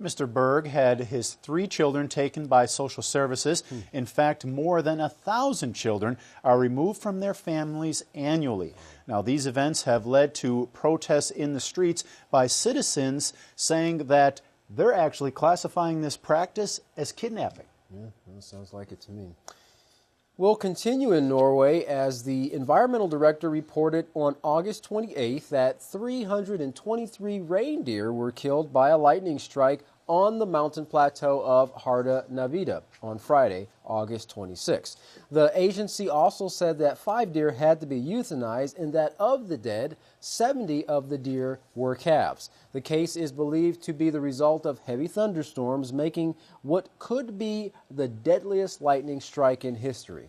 I: Mr. Berg had his 3 children taken by social services. In fact, more than 1,000 children are removed from their families annually. Now, these events have led to protests in the streets by citizens saying that they're actually classifying this practice as kidnapping.
H: Yeah, that sounds like it to me. We'll continue in Norway as the environmental director reported on August 28th that 323 reindeer were killed by a lightning strike on the mountain plateau of Hardangervidda on Friday, August 26th. The agency also said that 5 deer had to be euthanized and that of the dead, 70 of the deer were calves. The case is believed to be the result of heavy thunderstorms making what could be the deadliest lightning strike in history.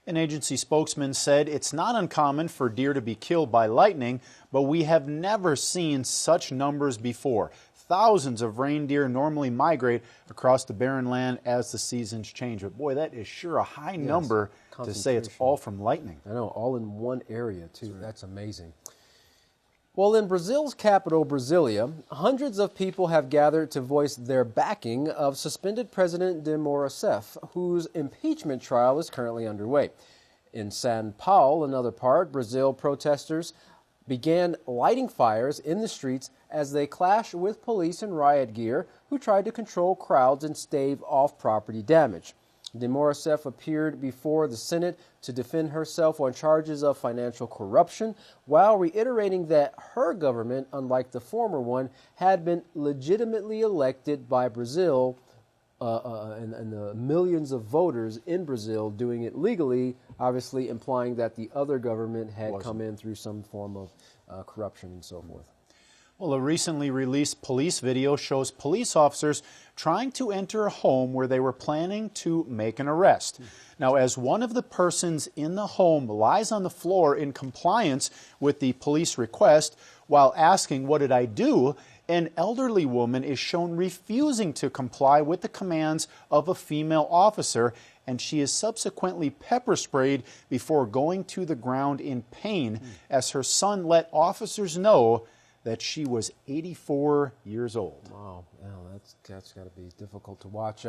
I: An agency spokesman said it's not uncommon for deer to be killed by lightning, but we have never seen such numbers before. Thousands of reindeer normally migrate across the barren land as the seasons change. But boy, that is sure a high number to say it's all from lightning.
H: I know, all in one area too. That's amazing. Well, in Brazil's capital, Brasilia, hundreds of people have gathered to voice their backing of suspended President Dilma Rousseff, whose impeachment trial is currently underway. In São Paulo, another part, Brazil protesters began lighting fires in the streets as they clashed with police in riot gear who tried to control crowds and stave off property damage. Morissette appeared before the Senate to defend herself on charges of financial corruption, while reiterating that her government, unlike the former one, had been legitimately elected by Brazil and the millions of voters in Brazil doing it legally, obviously implying that the other government had come in through some form of corruption and so forth.
I: Well, a recently released police video shows police officers trying to enter a home where they were planning to make an arrest. Now, as one of the persons in the home lies on the floor in compliance with the police request while asking, "What did I do?" an elderly woman is shown refusing to comply with the commands of a female officer, and she is subsequently pepper sprayed before going to the ground in pain as her son let officers know that she was 84 years old.
H: Wow, that's got to be difficult to watch.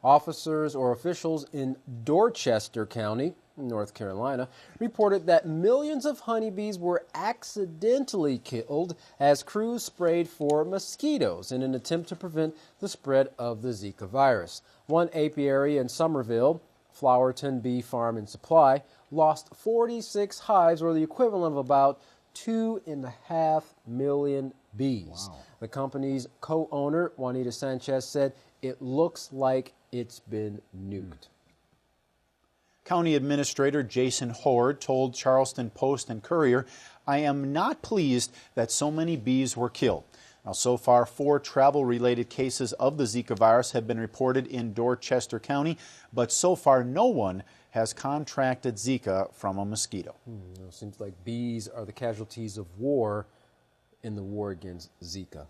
H: Officers or officials in Dorchester County, North Carolina, reported that millions of honeybees were accidentally killed as crews sprayed for mosquitoes in an attempt to prevent the spread of the Zika virus. One apiary in Somerville, Flowerton Bee Farm and Supply, lost 46 hives, or the equivalent of about 2.5 million bees. Wow. The company's co-owner, Juanita Sanchez, said it looks like it's been nuked.
I: County Administrator Jason Horde told Charleston Post and Courier, "I am not pleased that so many bees were killed." Now, so far, 4 travel-related cases of the Zika virus have been reported in Dorchester County, but so far no one has contracted Zika from a mosquito.
H: It seems like bees are the casualties of war in the war against Zika.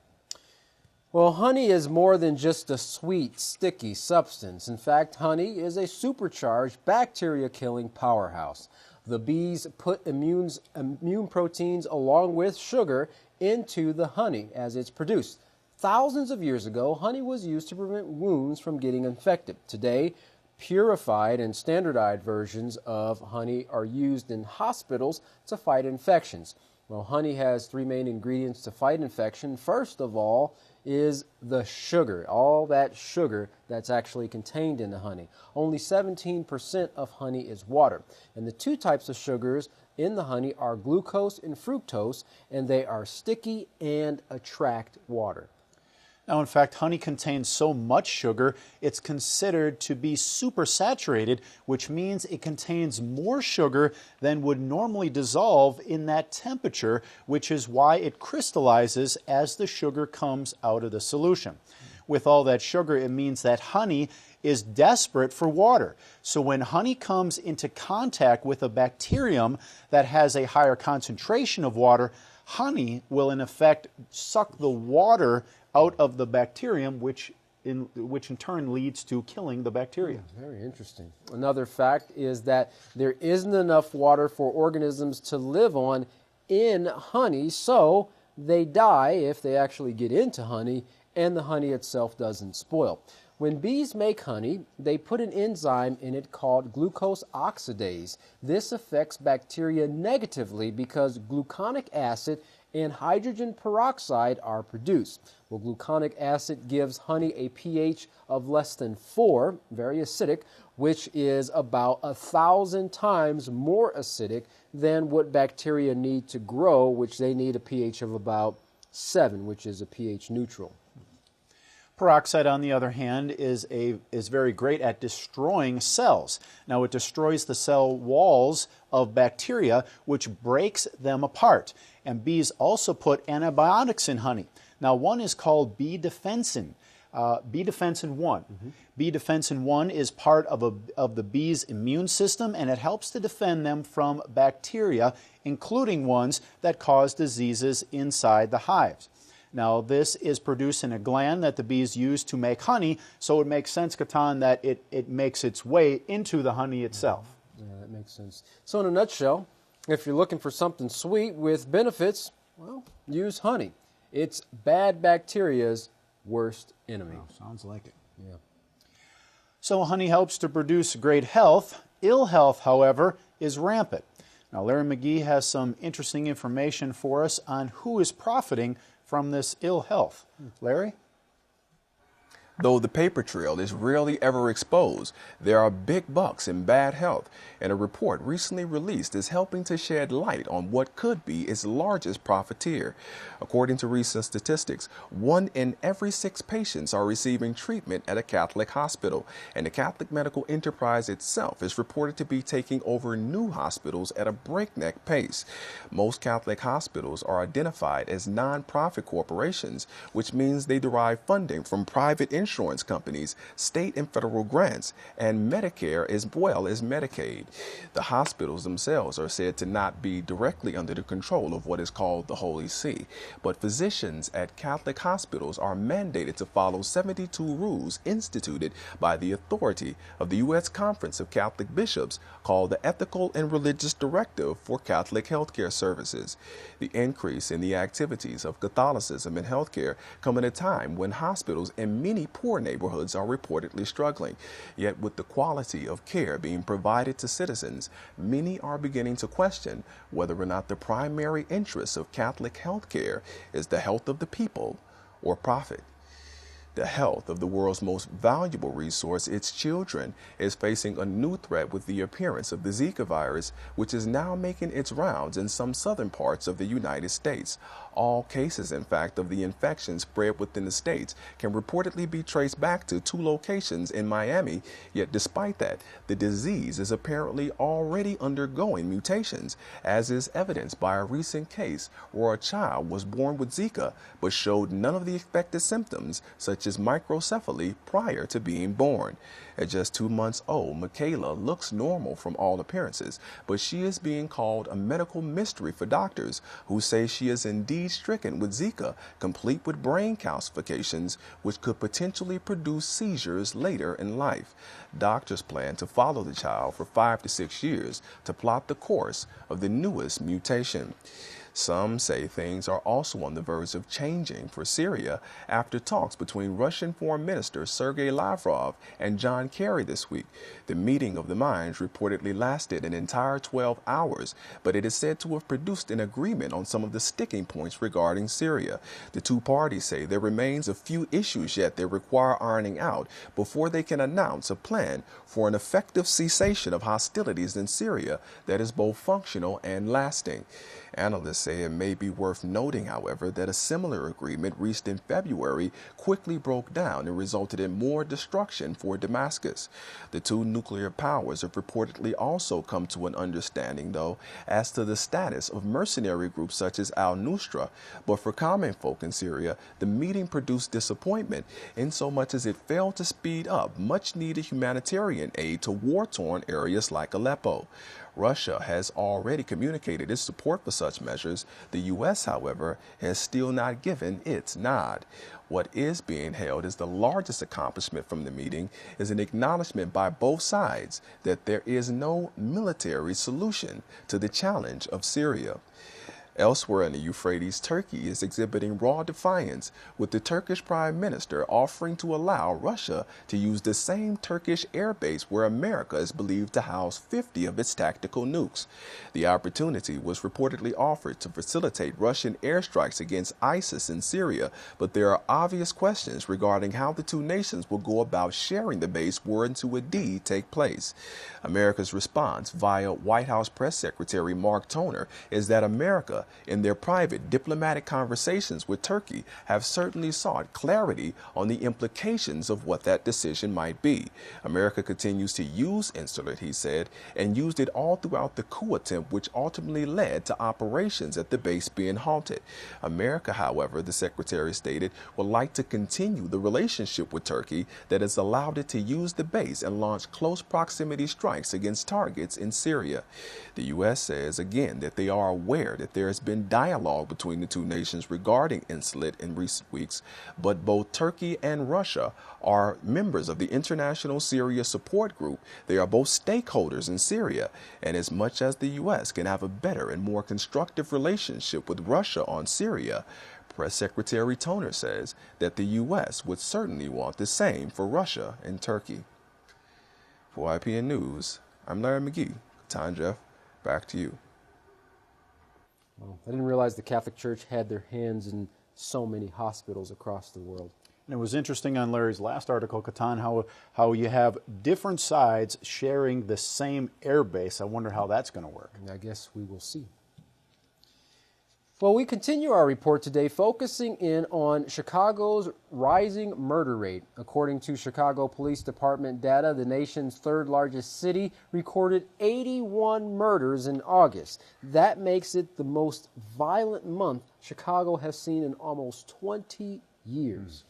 H: Well, honey is more than just a sweet, sticky substance. In fact, honey is a supercharged bacteria-killing powerhouse. The bees put immune proteins along with sugar into the honey as it's produced. Thousands of years ago, honey was used to prevent wounds from getting infected. Today, purified and standardized versions of honey are used in hospitals to fight infections. Well, honey has 3 main ingredients to fight infection. First of all is the sugar, all that sugar that's actually contained in the honey. Only 17% of honey is water. And the 2 types of sugars in the honey are glucose and fructose, and they are sticky and attract water.
I: Now, in fact, honey contains so much sugar, it's considered to be supersaturated, which means it contains more sugar than would normally dissolve in that temperature, which is why it crystallizes as the sugar comes out of the solution. With all that sugar, it means that honey is desperate for water. So when honey comes into contact with a bacterium that has a higher concentration of water, honey will in effect suck the water out of the bacterium, which in turn leads to killing the bacteria.
H: Very interesting. Another fact is that there isn't enough water for organisms to live on in honey, so they die if they actually get into honey, and the honey itself doesn't spoil. When bees make honey, they put an enzyme in it called glucose oxidase. This affects bacteria negatively because gluconic acid and hydrogen peroxide are produced. Well, gluconic acid gives honey a pH of less than 4, very acidic, which is about 1,000 times more acidic than what bacteria need to grow, which they need a pH of about 7, which is a pH neutral.
I: Peroxide, on the other hand, is very great at destroying cells. Now, it destroys the cell walls of bacteria, which breaks them apart. And bees also put antibiotics in honey. Now, one is called bee defensin. Bee defensin 1. Bee defensin 1 is part of the bee's immune system, and it helps to defend them from bacteria, including ones that cause diseases inside the hives. Now, this is produced in a gland that the bees use to make honey, so it makes sense, Katan, that it makes its way into the honey itself.
H: Yeah, that makes sense. So in a nutshell, if you're looking for something sweet with benefits, well, use honey. It's bad bacteria's worst enemy.
I: Oh, sounds like it.
H: Yeah.
I: So honey helps to produce great health. Ill health, however, is rampant. Now, Larry McGee has some interesting information for us on who is profiting from this ill health. Larry?
J: Though the paper trail is rarely ever exposed, there are big bucks in bad health, and a report recently released is helping to shed light on what could be its largest profiteer. According to recent statistics, 1 in every 6 patients are receiving treatment at a Catholic hospital, and the Catholic medical enterprise itself is reported to be taking over new hospitals at a breakneck pace. Most Catholic hospitals are identified as non-profit corporations, which means they derive funding from private insurance companies, state and federal grants, and Medicare as well as Medicaid. The hospitals themselves are said to not be directly under the control of what is called the Holy See, but physicians at Catholic hospitals are mandated to follow 72 rules instituted by the authority of the U.S. Conference of Catholic Bishops called the Ethical and Religious Directive for Catholic Healthcare Services. The increase in the activities of Catholicism in healthcare come at a time when hospitals in many poor neighborhoods are reportedly struggling. Yet with the quality of care being provided to citizens, many are beginning to question whether or not the primary interest of Catholic health care is the health of the people or profit. The health of the world's most valuable resource, its children, is facing a new threat with the appearance of the Zika virus, which is now making its rounds in some southern parts of the United States. All cases, in fact, of the infection spread within the states can reportedly be traced back to 2 locations in Miami, yet despite that, the disease is apparently already undergoing mutations, as is evidenced by a recent case where a child was born with Zika but showed none of the expected symptoms, such as microcephaly, prior to being born. At just 2 months old, Michaela looks normal from all appearances, but she is being called a medical mystery for doctors who say she is indeed stricken with Zika, complete with brain calcifications, which could potentially produce seizures later in life. Doctors plan to follow the child for 5 to 6 years to plot the course of the newest mutation. Some say things are also on the verge of changing for Syria after talks between Russian Foreign Minister Sergei Lavrov and John Kerry this week. The meeting of the minds reportedly lasted an entire 12 hours, but it is said to have produced an agreement on some of the sticking points regarding Syria. The 2 parties say there remains a few issues yet that require ironing out before they can announce a plan for an effective cessation of hostilities in Syria that is both functional and lasting. Analysts say it may be worth noting, however, that a similar agreement reached in February quickly broke down and resulted in more destruction for Damascus. The 2 nuclear powers have reportedly also come to an understanding, though, as to the status of mercenary groups such as al-Nusra. But for common folk in Syria, the meeting produced disappointment insomuch as it failed to speed up much-needed humanitarian aid to war-torn areas like Aleppo. Russia has already communicated its support for such measures. The U.S., however, has still not given its nod. What is being hailed as the largest accomplishment from the meeting is an acknowledgement by both sides that there is no military solution to the challenge of Syria. Elsewhere in the Euphrates, Turkey is exhibiting raw defiance, with the Turkish Prime Minister offering to allow Russia to use the same Turkish airbase where America is believed to house 50 of its tactical nukes. The opportunity was reportedly offered to facilitate Russian airstrikes against ISIS in Syria, but there are obvious questions regarding how the 2 nations will go about sharing the base were into a deed take place. America's response via White House Press Secretary Mark Toner is that America, in their private diplomatic conversations with Turkey, have certainly sought clarity on the implications of what that decision might be. America continues to use Incirlik, he said, and used it all throughout the coup attempt which ultimately led to operations at the base being halted. America, however, the secretary stated, would like to continue the relationship with Turkey that has allowed it to use the base and launch close proximity strikes against targets in Syria. The U.S. says again that they are aware that there has been dialogue between the 2 nations regarding Incirlik in recent weeks, but both Turkey and Russia are members of the International Syria Support Group. They are both stakeholders in Syria, and as much as the U.S. can have a better and more constructive relationship with Russia on Syria, Press Secretary Toner says that the U.S. would certainly want the same for Russia and Turkey. For IPN News, I'm Larry McGee. Time, Jeff, back to you.
H: Well, I didn't realize the Catholic Church had their hands in so many hospitals across the world.
I: And it was interesting on Larry's last article, Kohan, how you have different sides sharing the same air base. I wonder how that's going to work.
H: I guess we will see. Well, we continue our report today focusing in on Chicago's rising murder rate. According to Chicago Police Department data, the nation's third largest city recorded 81 murders in August. That makes it the most violent month Chicago has seen in almost 20 years.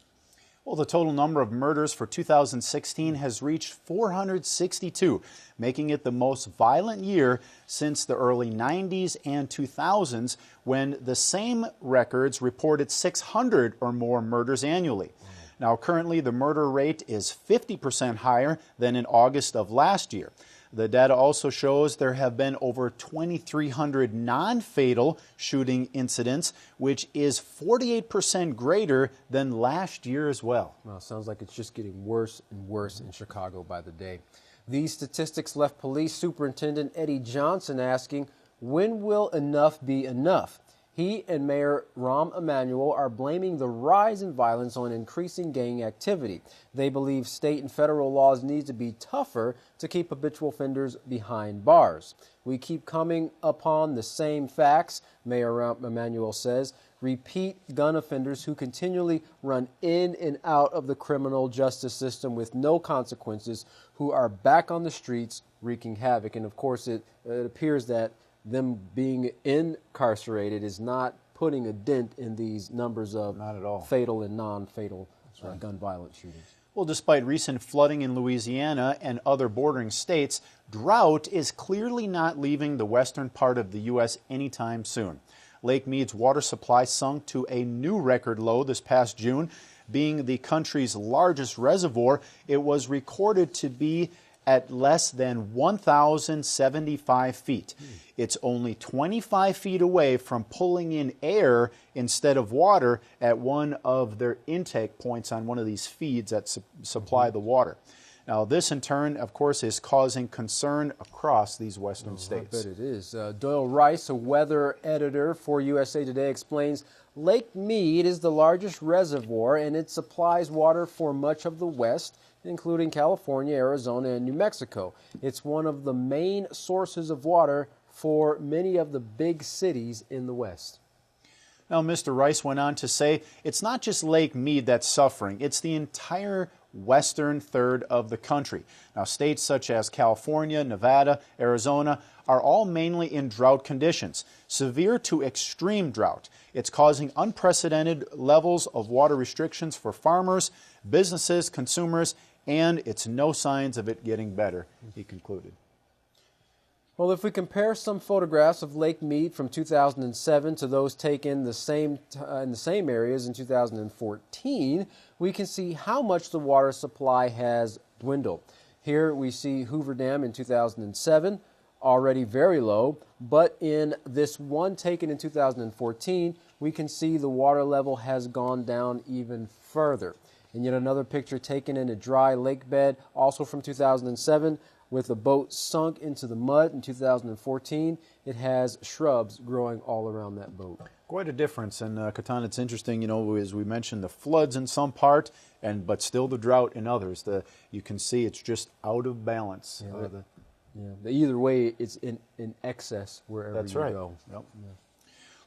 I: Well, the total number of murders for 2016 has reached 462, making it the most violent year since the early 90s and 2000s, when the same records reported 600 or more murders annually. Now, currently, the murder rate is 50% higher than in August of last year. The data also shows there have been over 2,300 non-fatal shooting incidents, which is 48% greater than last year as well.
H: Well, sounds like it's just getting worse and worse in Chicago by the day. These statistics left Police Superintendent Eddie Johnson asking, when will enough be enough? He and Mayor Rahm Emanuel are blaming the rise in violence on increasing gang activity. They believe state and federal laws need to be tougher to keep habitual offenders behind bars. We keep coming upon the same facts, Mayor Rahm Emanuel says. Repeat gun offenders who continually run in and out of the criminal justice system with no consequences, who are back on the streets wreaking havoc. And of course, it appears that them being incarcerated is not putting a dent in these numbers of
I: not at all
H: fatal and non-fatal gun violence shootings.
I: Well, despite recent flooding in Louisiana and other bordering states, drought is clearly not leaving the western part of the U.S. anytime soon. Lake Mead's water supply sunk to a new record low this past June. Being the country's largest reservoir, it was recorded to be at less than 1,075 feet. It's only 25 feet away from pulling in air instead of water at one of their intake points on one of these feeds that supply the water. Now, this in turn, of course, is causing concern across these western states.
H: I bet it is. Doyle Rice, a weather editor for USA Today, explains Lake Mead is the largest reservoir and it supplies water for much of the West, including California, Arizona, and New Mexico. It's one of the main sources of water for many of the big cities in the West.
I: Now, Mr. Rice went on to say, it's not just Lake Mead that's suffering, it's the entire western third of the country. Now, states such as California, Nevada, Arizona are all mainly in drought conditions, severe to extreme drought. It's causing unprecedented levels of water restrictions for farmers, businesses, consumers, and it's no signs of it getting better, he concluded.
H: Well, if we compare some photographs of Lake Mead from 2007 to those taken in the same areas in 2014, we can see how much the water supply has dwindled. Here we see Hoover Dam in 2007, already very low, but in this one taken in 2014, we can see the water level has gone down even further. And yet another picture taken in a dry lake bed, also from 2007, with a boat sunk into the mud in 2014. It has shrubs growing all around that boat.
I: Quite a difference. And Kohan, it's interesting, you know, as we mentioned, the floods in some part, but still the drought in others. You can see it's just out of balance.
H: Either way, it's in excess wherever you go.
I: Yep. Yeah.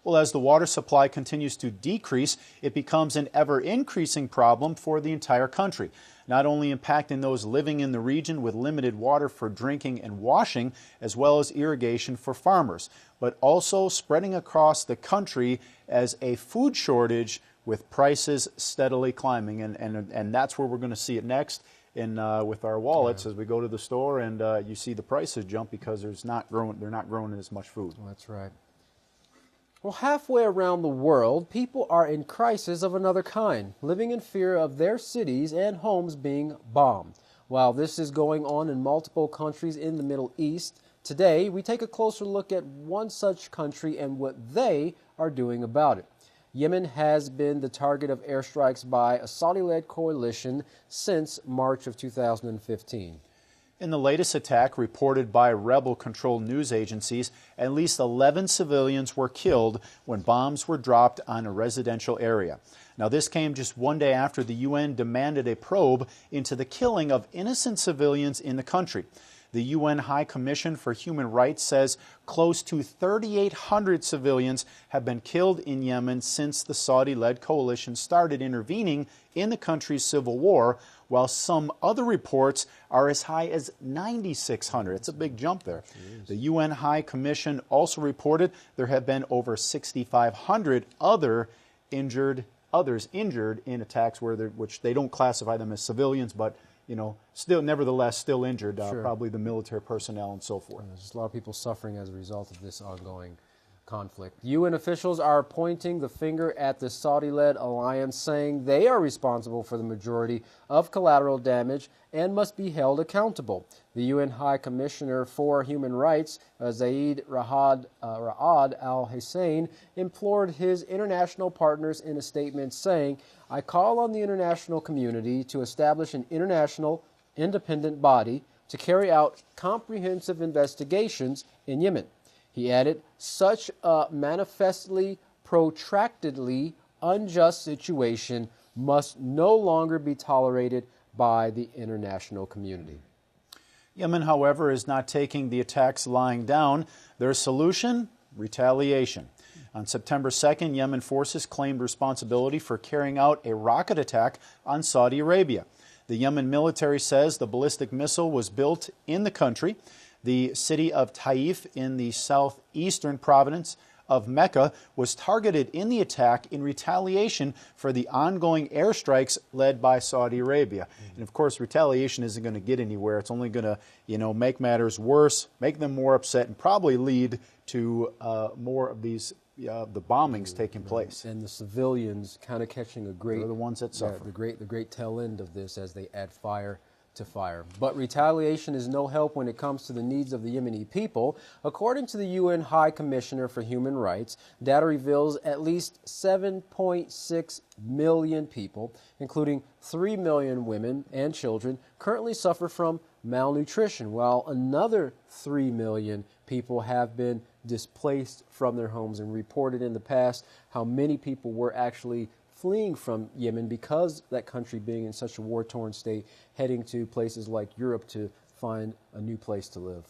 I: Well, as the water supply continues to decrease, it becomes an ever-increasing problem for the entire country, not only impacting those living in the region with limited water for drinking and washing, as well as irrigation for farmers, but also spreading across the country as a food shortage with prices steadily climbing. And that's where we're going to see it next with our wallets as we go to the store and you see the prices jump because they're not growing as much food.
H: Well, that's right. Well, halfway around the world, people are in crisis of another kind, living in fear of their cities and homes being bombed. While this is going on in multiple countries in the Middle East, today we take a closer look at one such country and what they are doing about it. Yemen has been the target of airstrikes by a Saudi-led coalition since March of 2015.
I: In the latest attack reported by rebel-controlled news agencies, at least 11 civilians were killed when bombs were dropped on a residential area. Now, this came just one day after the UN demanded a probe into the killing of innocent civilians in the country. The UN High Commission for Human Rights says close to 3,800 civilians have been killed in Yemen since the Saudi-led coalition started intervening in the country's civil war, while some other reports are as high as 9,600. It's a big jump there. The UN High Commission also reported there have been over 6,500 others injured in attacks which they don't classify them as civilians, but nevertheless still injured, probably the military personnel and so forth.
H: There's a lot of people suffering as a result of this ongoing conflict. UN officials are pointing the finger at the Saudi-led alliance, saying they are responsible for the majority of collateral damage and must be held accountable. The UN High Commissioner for Human Rights, Zaid Ra'ad al-Hussein, implored his international partners in a statement saying, "I call on the international community to establish an international independent body to carry out comprehensive investigations in Yemen." He added, "Such a manifestly, protractedly unjust situation must no longer be tolerated by the international community."
I: Yemen, however, is not taking the attacks lying down. Their solution? Retaliation. On September 2nd, Yemen forces claimed responsibility for carrying out a rocket attack on Saudi Arabia. The Yemen military says the ballistic missile was built in the country. The city of Taif in the southeastern province of Mecca was targeted in the attack in retaliation for the ongoing airstrikes led by Saudi Arabia. And of course, retaliation isn't going to get anywhere. It's only going to, make matters worse, make them more upset, and probably lead to more of these the bombings taking place.
H: And the civilians kind of catching
I: They're the ones that suffer.
H: the great tail end of this as they add fire to fire. But retaliation is no help when it comes to the needs of the Yemeni people. According to the UN High Commissioner for Human Rights, data reveals at least 7.6 million people, including 3 million women and children, currently suffer from malnutrition, while another 3 million people have been displaced from their homes, and reported in the past how many people were actually fleeing from Yemen because that country being in such a war-torn state, heading to places like Europe to find a new place to live.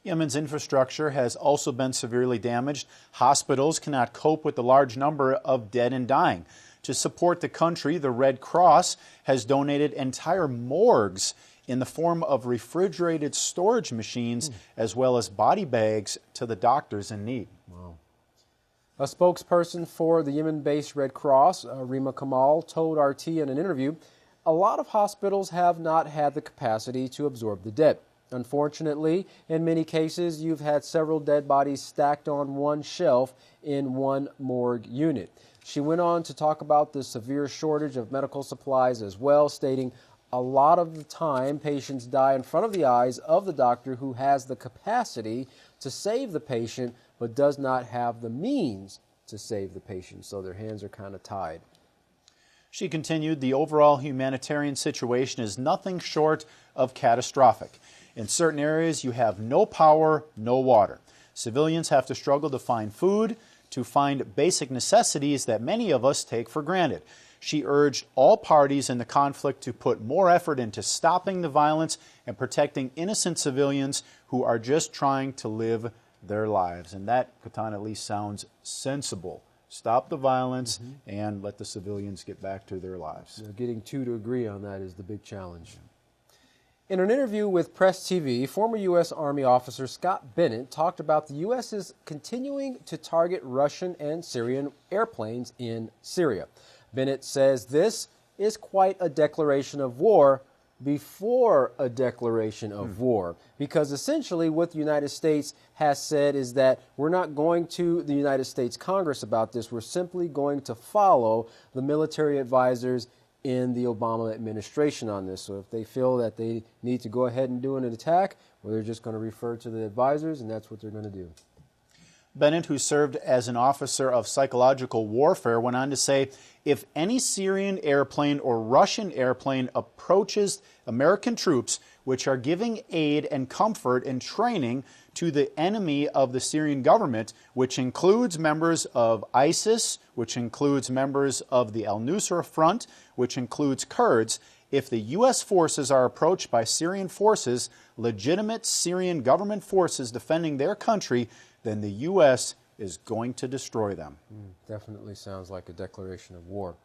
I: Yemen's infrastructure has also been severely damaged. Hospitals cannot cope with the large number of dead and dying. To support the country, the Red Cross has donated entire morgues in the form of refrigerated storage machines as well as body bags to the doctors in need.
H: Wow. A spokesperson for the Yemen-based Red Cross, Rima Kamal, told RT in an interview, "A lot of hospitals have not had the capacity to absorb the dead. Unfortunately, in many cases, you've had several dead bodies stacked on one shelf in one morgue unit." She went on to talk about the severe shortage of medical supplies as well, stating, "A lot of the time, patients die in front of the eyes of the doctor who has the capacity to save the patient, but does not have the means to save the patient." So their hands are kind of tied.
I: She continued, "The overall humanitarian situation is nothing short of catastrophic. In certain areas, you have no power, no water. Civilians have to struggle to find food, to find basic necessities that many of us take for granted." She urged all parties in the conflict to put more effort into stopping the violence and protecting innocent civilians who are just trying to live their lives. And that, Kohan, at least sounds sensible. Stop the violence and let the civilians get back to their lives.
H: Getting two to agree on that is the big challenge. In an interview with Press TV, former U.S. Army officer Scott Bennett talked about the U.S. is continuing to target Russian and Syrian airplanes in Syria. Bennett says this is quite a declaration of war before a declaration of war, because essentially what the United States has said is that we're not going to the United States Congress about this. We're simply going to follow the military advisors in the Obama administration on this. So if they feel that they need to go ahead and do an attack, well, they're just going to refer to the advisors, and that's what they're going to do.
I: Bennett, who served as an officer of psychological warfare, went on to say, if any Syrian airplane or Russian airplane approaches American troops, which are giving aid and comfort and training to the enemy of the Syrian government, which includes members of ISIS, which includes members of the al-Nusra Front, which includes Kurds, if the U.S. forces are approached by Syrian forces, legitimate Syrian government forces defending their country, then the U.S. is going to destroy them.
H: Definitely sounds like a declaration of war.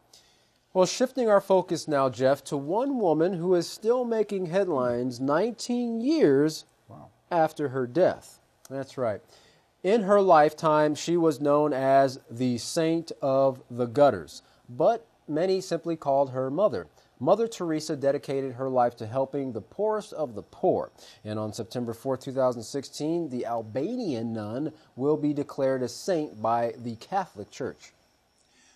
H: Well, shifting our focus now, Jeff, to one woman who is still making headlines 19 years after her death. That's right. In her lifetime, she was known as the Saint of the Gutters, but many simply called her Mother. Mother Teresa dedicated her life to helping the poorest of the poor. And on September 4, 2016, the Albanian nun will be declared a saint by the Catholic Church.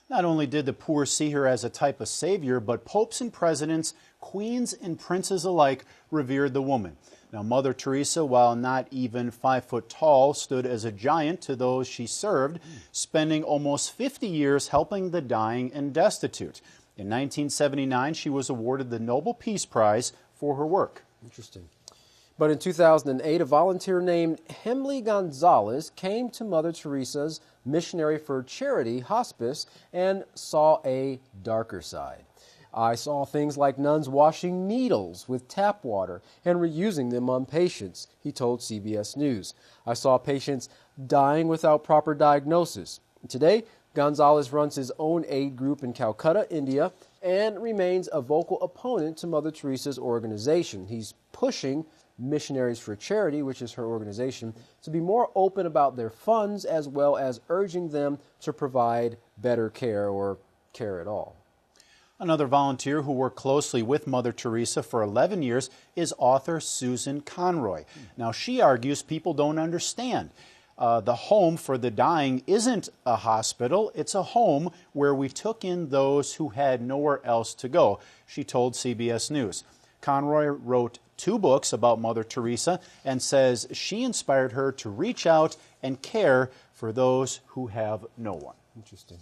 I: Not only did the poor see her as a type of savior, but popes and presidents, queens and princes alike revered the woman. Now, Mother Teresa, while not even 5 foot tall, stood as a giant to those she served, spending almost 50 years helping the dying and destitute. In 1979, she was awarded the Nobel Peace Prize for her work.
H: Interesting. But in 2008, a volunteer named Hemley Gonzalez came to Mother Teresa's Missionary for Charity hospice and saw a darker side. I saw things like nuns washing needles with tap water and reusing them on patients, he told CBS News. I saw patients dying without proper diagnosis. Today, Gonzalez runs his own aid group in Calcutta, India, and remains a vocal opponent to Mother Teresa's organization. He's pushing Missionaries for Charity, which is her organization, to be more open about their funds, as well as urging them to provide better care or care at all.
I: Another volunteer who worked closely with Mother Teresa for 11 years is author Susan Conroy. Now, she argues people don't understand. The home for the dying isn't a hospital, it's a home where we took in those who had nowhere else to go, she told CBS News. Conroy wrote 2 books about Mother Teresa and says she inspired her to reach out and care for those who have no one.
H: Interesting.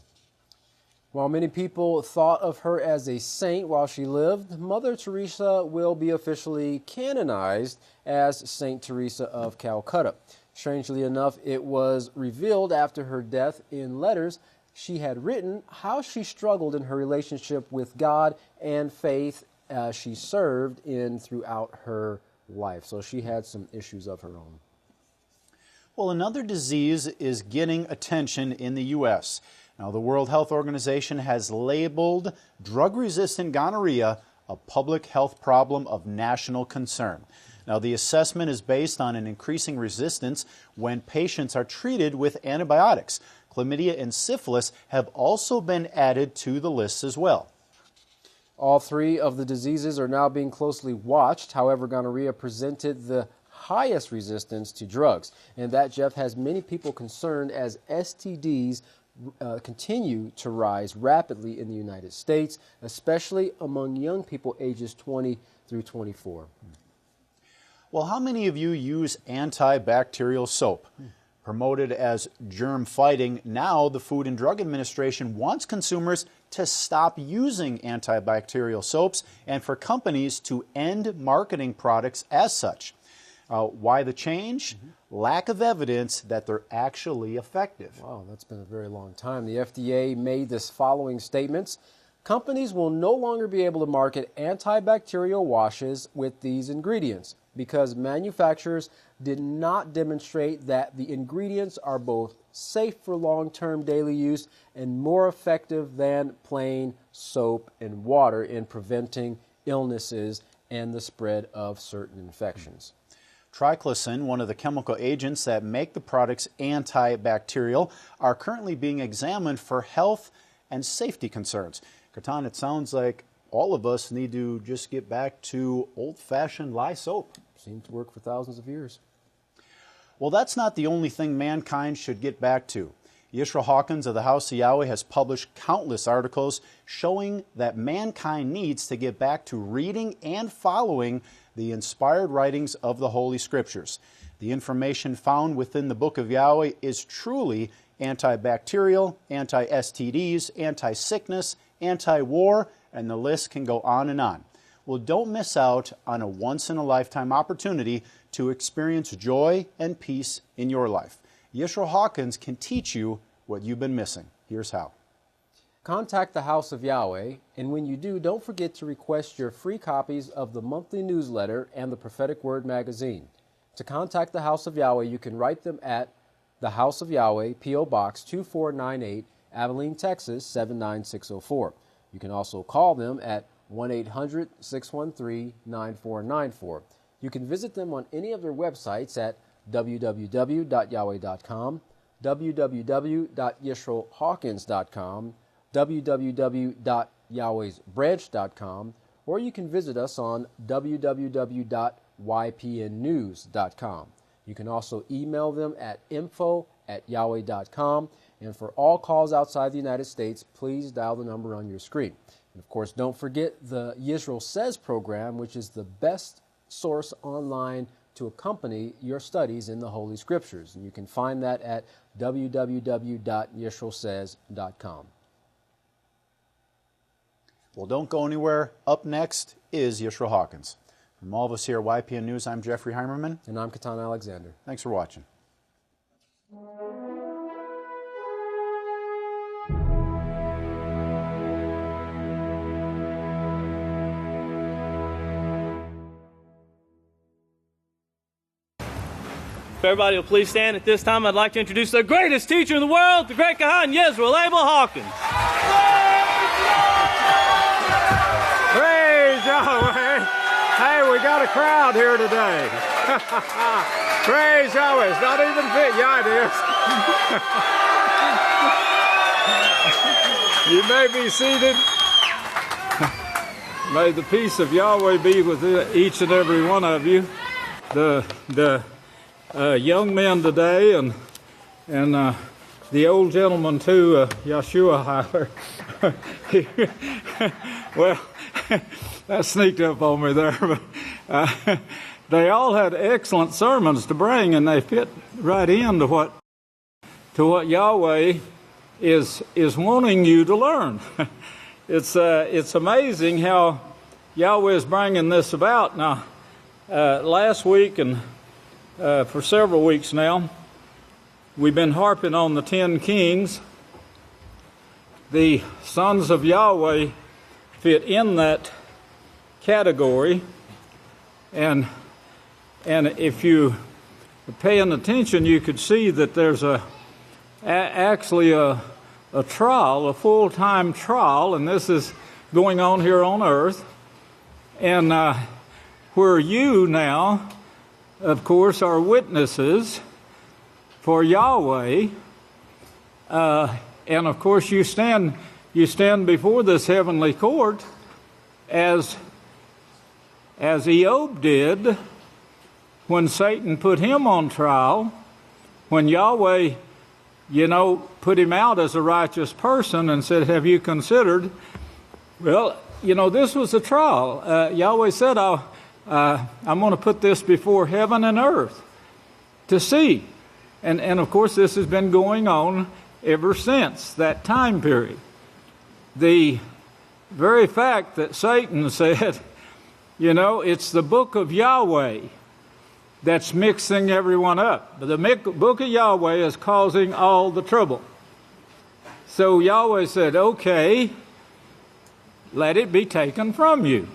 H: While many people thought of her as a saint while she lived, Mother Teresa will be officially canonized as Saint Teresa of Calcutta. Strangely enough, it was revealed after her death in letters she had written how she struggled in her relationship with God and faith she served in throughout her life. So she had some issues of her own.
I: Well, another disease is getting attention in the U.S. Now, the World Health Organization has labeled drug-resistant gonorrhea a public health problem of national concern. Now, the assessment is based on an increasing resistance when patients are treated with antibiotics. Chlamydia and syphilis have also been added to the list as well.
H: All 3 of the diseases are now being closely watched. However, gonorrhea presented the highest resistance to drugs. And that, Jeff, has many people concerned as STDs continue to rise rapidly in the United States, especially among young people ages 20 through 24.
I: Well, how many of you use antibacterial soap? Promoted as germ-fighting, now the Food and Drug Administration wants consumers to stop using antibacterial soaps and for companies to end marketing products as such. Why the change? Lack of evidence that they're actually effective.
H: Wow, that's been a very long time. The FDA made this following statements. Companies will no longer be able to market antibacterial washes with these ingredients because manufacturers did not demonstrate that the ingredients are both safe for long-term daily use and more effective than plain soap and water in preventing illnesses and the spread of certain infections.
I: Triclosan, one of the chemical agents that make the products antibacterial, are currently being examined for health and safety concerns. Kohan, it sounds like all of us need to just get back to old-fashioned lye soap.
H: Seemed to work for thousands of years.
I: Well, that's not the only thing mankind should get back to. Yisrayl Hawkins of the House of Yahweh has published countless articles showing that mankind needs to get back to reading and following the inspired writings of the Holy Scriptures. The information found within the book of Yahweh is truly antibacterial, anti-STDs, anti-sickness, anti-war, and the list can go on and on. Well, don't miss out on a once-in-a-lifetime opportunity to experience joy and peace in your life. Yisrayl Hawkins can teach you what you've been missing. Here's how.
H: Contact the House of Yahweh, and when you do, don't forget to request your free copies of the monthly newsletter and the Prophetic Word magazine. To contact the House of Yahweh, you can write them at the House of Yahweh, P.O. Box 2498, Abilene, Texas 79604. You can also call them at 1-800-613-9494. You can visit them on any of their websites at www.yahweh.com, www.yisraelhawkins.com, www.yahwehsbranch.com, or you can visit us on www.ypnnews.com. You can also email them at info@yahweh.com. And for all calls outside the United States, please dial the number on your screen. And of course, don't forget the Yisrael Says program, which is the best source online to accompany your studies in the Holy Scriptures. And you can find that at www.yisraelsays.com.
I: Well, don't go anywhere. Up next is Yisrayl Hawkins. From all of us here at YPN News, I'm Jeffrey Heimerman.
H: And I'm Kohan Alexander.
I: Thanks for watching.
F: If everybody will please stand at this time, I'd like to introduce the greatest teacher in the world, the great Kohan, Yisrayl Abil Hawkins.
K: Praise Yahweh. Hey, we got a crowd here today. Praise Yahweh. It's not even fit. Yeah, it is. You may be seated. May the peace of Yahweh be with each and every one of you. The young men today and the old gentleman too, Yahshua Hyler. Well, that sneaked up on me there, but they all had excellent sermons to bring, and they fit right into what Yahweh is wanting you to learn. It's amazing how Yahweh is bringing this about. Now, last week and for several weeks now, we've been harping on the 10 kings. The sons of Yahweh fit in that category, and if you are paying attention, you could see that there's actually a trial, a full-time trial, and this is going on here on earth, and where you now, of course, are witnesses for Yahweh, and of course you stand before this heavenly court as Eob did when Satan put him on trial, when Yahweh, put him out as a righteous person and said, have you considered? Well, this was a trial. Yahweh said, I'm going to put this before heaven and earth to see. And of course, this has been going on ever since that time period. The very fact that Satan said, it's the book of Yahweh that's mixing everyone up. The book of Yahweh is causing all the trouble. So Yahweh said, okay, let it be taken from you.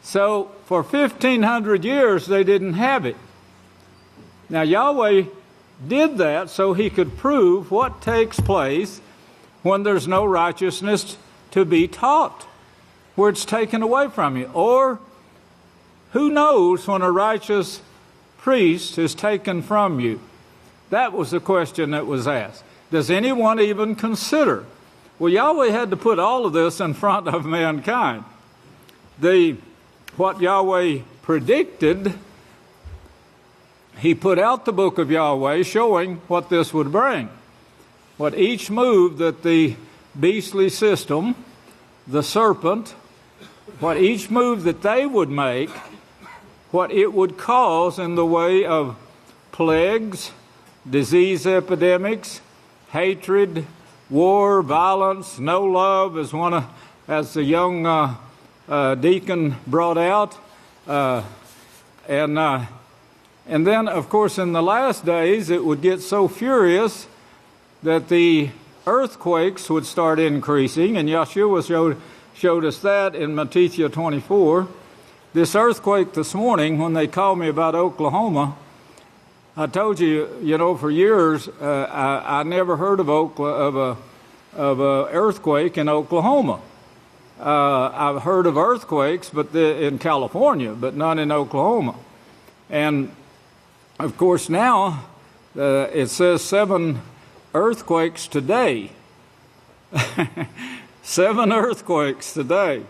K: So for 1,500 years, they didn't have it. Now Yahweh did that so he could prove what takes place when there's no righteousness to be taught, where it's taken away from you. Or who knows when a righteous priest is taken from you? That was the question that was asked. Does anyone even consider? Well, Yahweh had to put all of this in front of mankind. What Yahweh predicted, he put out the book of Yahweh showing what this would bring. What each move that the beastly system, the serpent, what each move that they would make, what it would cause in the way of plagues, disease epidemics, hatred, war, violence, no love, as the young Deacon brought out, and then, of course, in the last days, it would get so furious that the earthquakes would start increasing, and Yahshua showed us that in Matthew 24. This earthquake this morning, when they called me about Oklahoma, I told you, for years, I never heard of a earthquake in Oklahoma. I've heard of earthquakes, but in California, but not in Oklahoma. And of course, now it says 7 earthquakes today. 7 earthquakes today.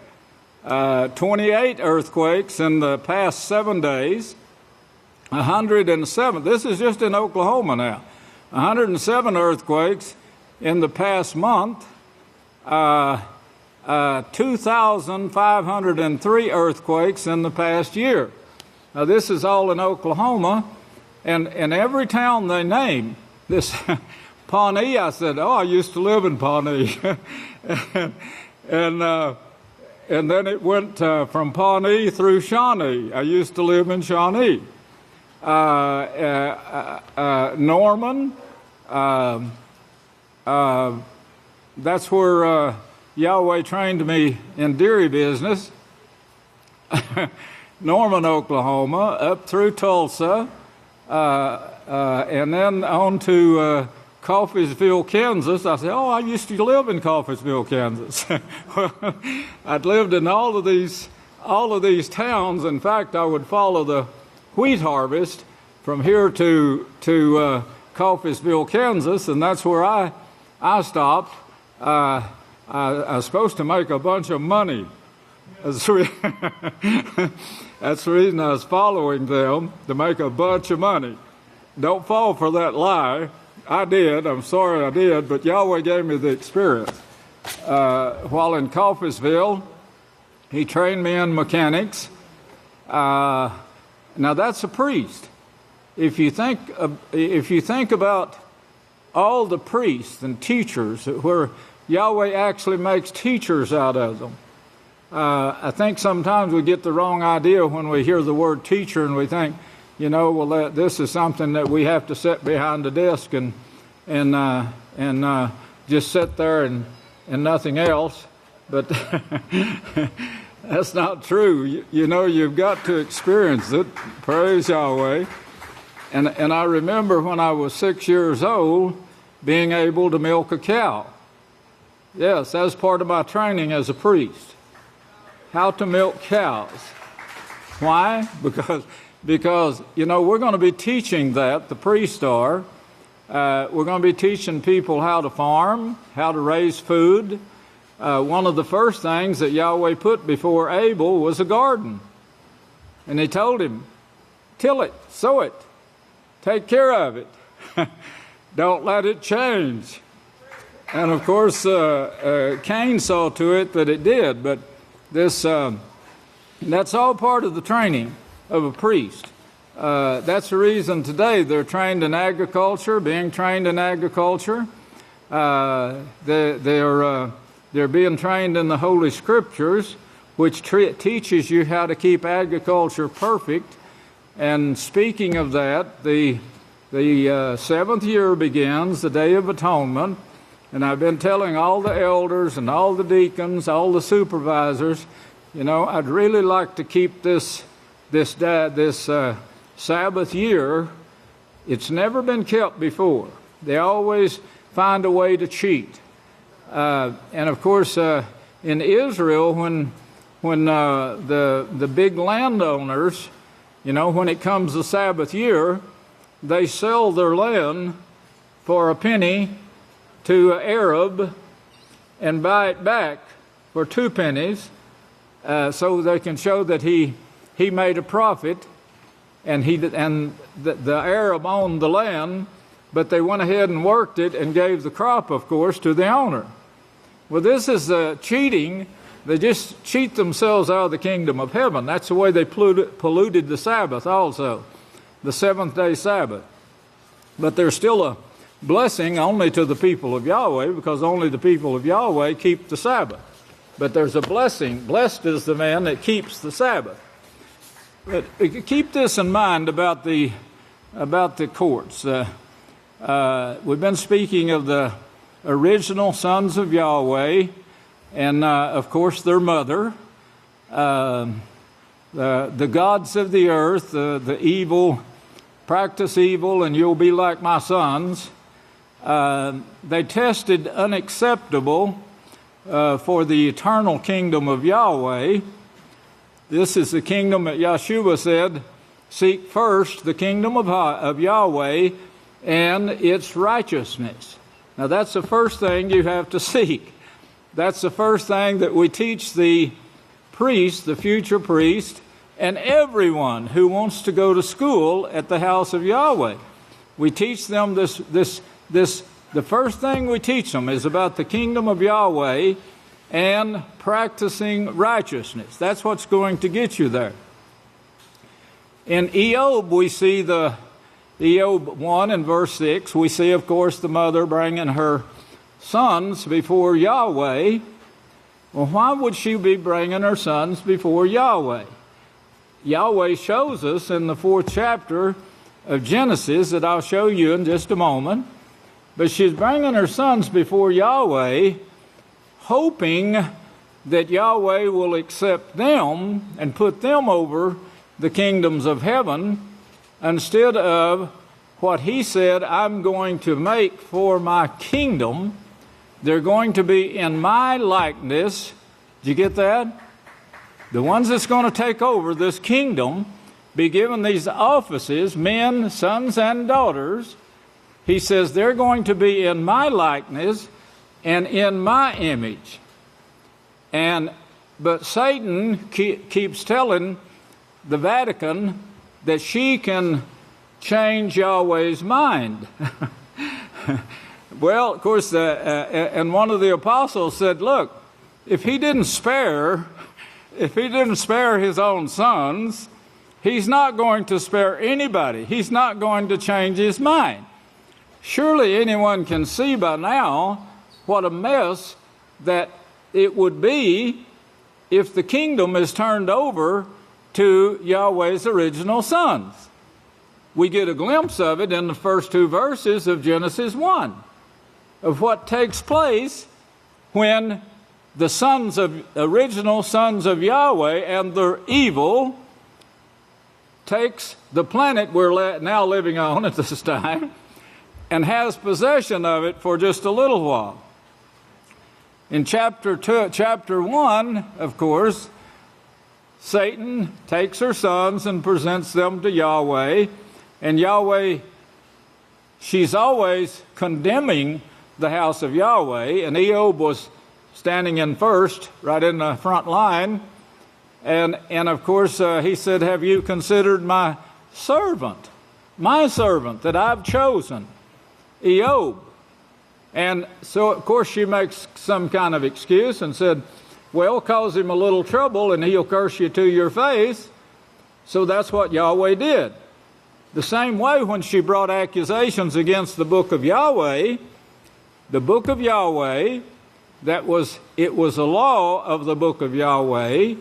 K: 28 earthquakes in the past 7 days. 107. This is just in Oklahoma now. 107 earthquakes in the past month. 2,503 earthquakes in the past year. Now, this is all in Oklahoma, and every town they name, this Pawnee, I said, I used to live in Pawnee. and then it went from Pawnee through Shawnee. I used to live in Shawnee. Norman, that's where Yahweh trained me in dairy business. Norman, Oklahoma, up through Tulsa, and then on to Coffeesville, Kansas. I said, I used to live in Coffeesville, Kansas. Well, I'd lived in all of these towns. In fact, I would follow the wheat harvest from here to Coffeesville, Kansas, and that's where I stopped. I was supposed to make a bunch of money. That's the reason I was following them, to make a bunch of money. Don't fall for that lie. I did. I'm sorry I did, but Yahweh gave me the experience. While in Coffeesville, He trained me in mechanics. Now that's a priest. If you think about all the priests and teachers, where Yahweh actually makes teachers out of them. I think sometimes we get the wrong idea when we hear the word teacher, and we think, this is something that we have to sit behind a desk and just sit there and nothing else. But that's not true. You've got to experience it. Praise Yahweh. And I remember when I was 6 years old being able to milk a cow. Yes, that's part of my training as a priest. How to milk cows. Why? Because we're going to be teaching that, the priests are. We're going to be teaching people how to farm, how to raise food. One of the first things that Yahweh put before Abil was a garden. And He told him, till it, sow it, take care of it. Don't let it change. And of course, Cain saw to it that it did, but that's all part of the training of a priest. That's the reason today they're trained in agriculture, being trained in agriculture. They're being trained in the Holy Scriptures, which teaches you how to keep agriculture perfect. And speaking of that, the 7th year begins, the Day of Atonement. And I've been telling all the elders and all the deacons, all the supervisors, I'd really like to keep this Sabbath year. It's never been kept before. They always find a way to cheat. And of course, in Israel, when the big landowners, when it comes to Sabbath year, they sell their land for a penny to an Arab and buy it back for 2 pennies, so they can show that he made a profit, and the Arab owned the land, but they went ahead and worked it and gave the crop, of course, to the owner. Well, this is cheating They just cheat themselves out of the kingdom of heaven. That's the way they polluted the Sabbath also, the seventh-day Sabbath. But there's still a blessing only to the people of Yahweh, because only the people of Yahweh keep the Sabbath. But there's a blessing. Blessed is the man that keeps the Sabbath. But keep this in mind about the courts. We've been speaking of the original sons of Yahweh, and of course their mother, the gods of the earth, the evil, practice evil, and you'll be like my sons. They tested unacceptable for the eternal kingdom of Yahweh. This is the kingdom that Yahshua said, seek first the kingdom of Yahweh and its righteousness. Now that's the first thing you have to seek. That's the first thing that we teach the priest, the future priest, and everyone who wants to go to school at the house of Yahweh. We teach them this. The first thing we teach them is about the kingdom of Yahweh and practicing righteousness. That's what's going to get you there. In Eob, we see the Eob 1 and verse 6, we see, of course, the mother bringing her sons before Yahweh. Well, why would she be bringing her sons before Yahweh? Yahweh shows us in the 4th chapter of Genesis that I'll show you in just a moment. But she's bringing her sons before Yahweh, hoping that Yahweh will accept them and put them over the kingdoms of heaven, instead of what he said, I'm going to make for my kingdom. They're going to be in my likeness. Did you get that? The ones that's going to take over this kingdom, be given these offices, men, sons, and daughters. He says they're going to be in my likeness and in my image. But Satan keeps telling the Vatican that she can change Yahweh's mind. Well, of course, and one of the apostles said, look, if he didn't spare his own sons, he's not going to spare anybody. He's not going to change his mind. Surely anyone can see by now what a mess that it would be if the kingdom is turned over to Yahweh's original sons. We get a glimpse of it in the first 2 verses of Genesis 1, of what takes place when the original sons of Yahweh and their evil takes the planet we're now living on at this time and has possession of it for just a little while. In chapter 1, of course, Satan takes her sons and presents them to Yahweh, and Yahweh, she's always condemning the house of Yahweh, and Eob was standing in first, right in the front line, and of course he said, have you considered my servant that I've chosen, Eob? And so, of course, she makes some kind of excuse and said, well, cause him a little trouble and he'll curse you to your face. So that's what Yahweh did. The same way when she brought accusations against the book of Yahweh, it was a law of the book of Yahweh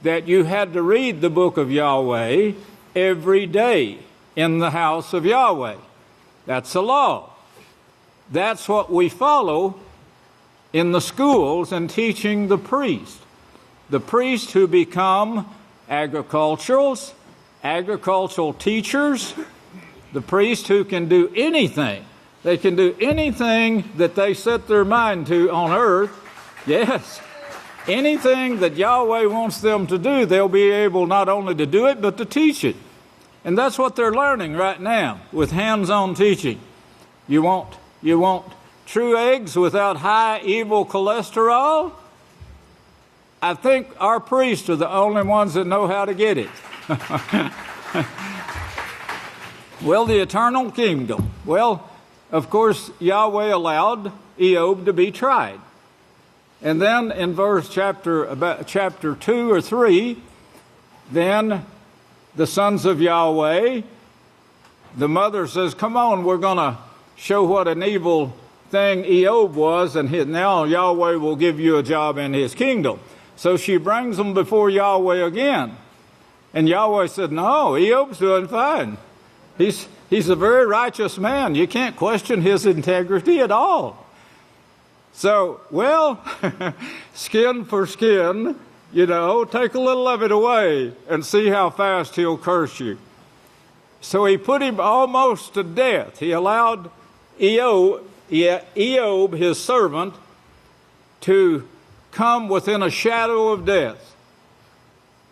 K: that you had to read the book of Yahweh every day in the house of Yahweh. That's a law. That's what we follow in the schools and teaching the priest. The priests who become agricultural teachers, the priests who can do anything. They can do anything that they set their mind to on earth. Yes, anything that Yahweh wants them to do, they'll be able not only to do it, but to teach it. And that's what they're learning right now with hands-on teaching. You want true eggs without high evil cholesterol? I think our priests are the only ones that know how to get it. Well, the eternal kingdom. Well, of course, Yahweh allowed Eob to be tried. And then in chapter 2 or 3, then the sons of Yahweh, the mother says, come on, we're going to show what an evil thing Eob was, and now Yahweh will give you a job in his kingdom. So she brings them before Yahweh again. And Yahweh said, no, Eob's doing fine. He's a very righteous man. You can't question his integrity at all. So, well, skin for skin, take a little of it away and see how fast he'll curse you. So he put him almost to death. He allowed Eob, his servant, to come within a shadow of death.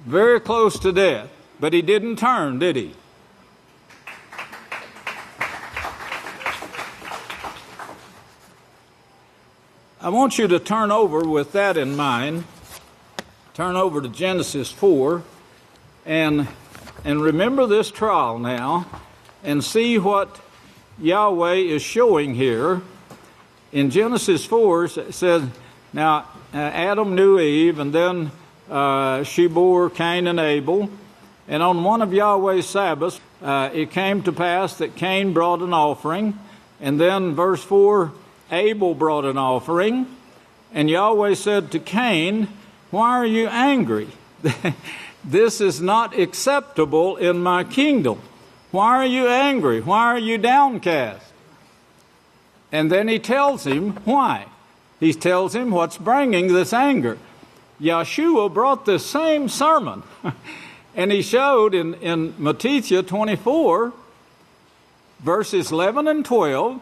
K: Very close to death. But he didn't turn, did he? I want you to turn over with that in mind. Turn over to Genesis 4 and remember this trial now and see what Yahweh is showing here. In Genesis 4, it says, now Adam knew Eve, and then she bore Cain and Abel. And on one of Yahweh's Sabbaths, it came to pass that Cain brought an offering. And then verse 4, Abel brought an offering. And Yahweh said to Cain, why are you angry? This is not acceptable in my kingdom. Why are you angry? Why are you downcast? And then he tells him why. He tells him what's bringing this anger. Yahshua brought this same sermon. And he showed in Matthew 24, verses 11 and 12,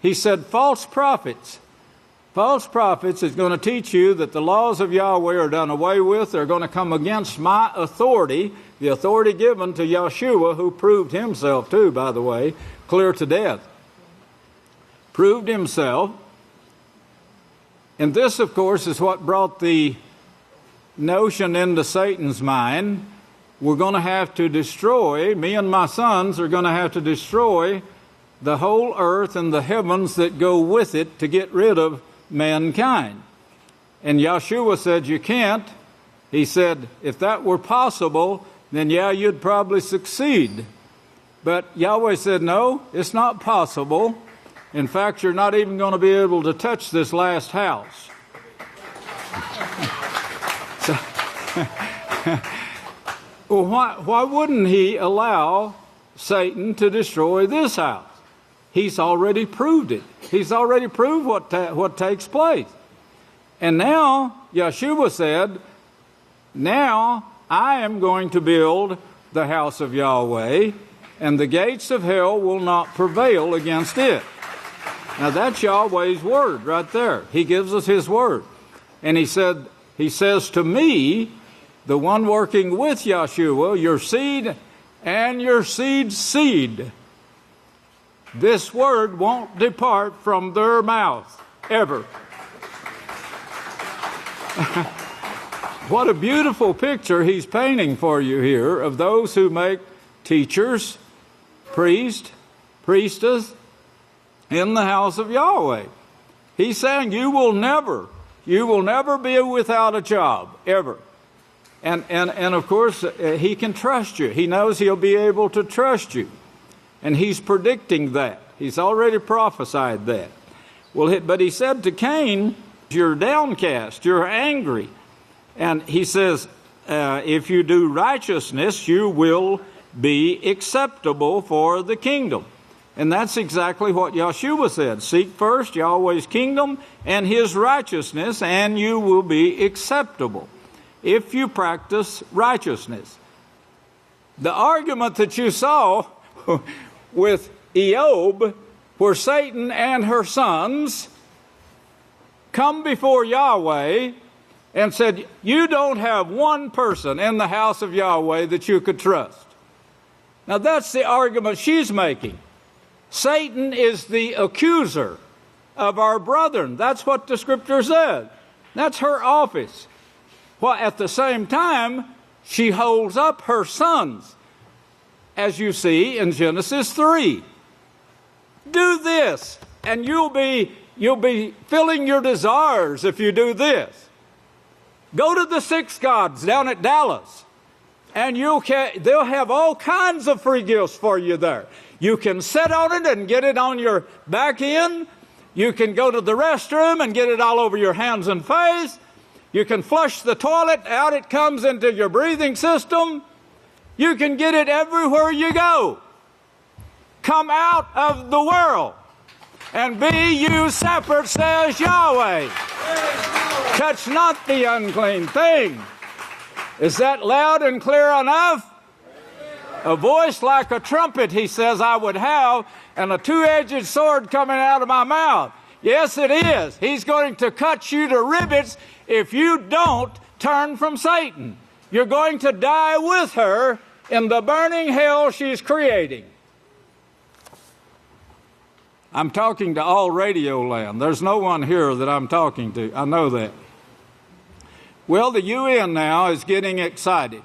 K: he said, false prophets is going to teach you that the laws of Yahweh are done away with. They're going to come against my authority, the authority given to Yahshua, who proved himself too, by the way, clear to death. Proved himself. And this, of course, is what brought the notion into Satan's mind. We're going to have to destroy, me and my sons are going to have to destroy the whole earth and the heavens that go with it to get rid of mankind. And Yahshua said, you can't. He said, if that were possible, then yeah, you'd probably succeed. But Yahweh said, no, it's not possible. In fact, you're not even going to be able to touch this last house. Well, why wouldn't he allow Satan to destroy this house? He's already proved it. He's already proved what takes place. And now, Yahshua said, now I am going to build the house of Yahweh, and the gates of hell will not prevail against it. Now that's Yahweh's word right there. He gives us his word. And he says to me, the one working with Yahshua, your seed and your seed's seed, this word won't depart from their mouth, ever. What a beautiful picture he's painting for you here of those who make teachers, priests, priestess in the house of Yahweh. He's saying you will never be without a job, ever. And of course, he can trust you. He knows he'll be able to trust you. And he's predicting that. He's already prophesied that. Well, but he said to Cain, you're downcast, you're angry. And he says, if you do righteousness, you will be acceptable for the kingdom. And that's exactly what Yahshua said. Seek first Yahweh's kingdom and his righteousness, and you will be acceptable if you practice righteousness. The argument that you saw with Eob, where Satan and her sons come before Yahweh and said, you don't have one person in the house of Yahweh that you could trust. Now that's the argument she's making. Satan is the accuser of our brethren. That's what the scripture said. That's her office. Well, at the same time, she holds up her sons, as you see in Genesis 3. Do this, and you'll be you'll be filling your desires if you do this. Go to the Six Gods down at Dallas, and they'll have all kinds of free gifts for you there. You can sit on it and get it on your back end. You can go to the restroom and get it all over your hands and face. You can flush the toilet, out it comes into your breathing system. You can get it everywhere you go. Come out of the world and be you separate, says Yahweh. Touch not the unclean thing. Is that loud and clear enough? A voice like a trumpet, he says, I would have, and a two-edged sword coming out of my mouth. Yes, it is. He's going to cut you to ribbons if you don't turn from Satan. You're going to die with her in the burning hell she's creating. I'm talking to all radio land. There's no one here that I'm talking to. I know that. Well, the UN now is getting excited.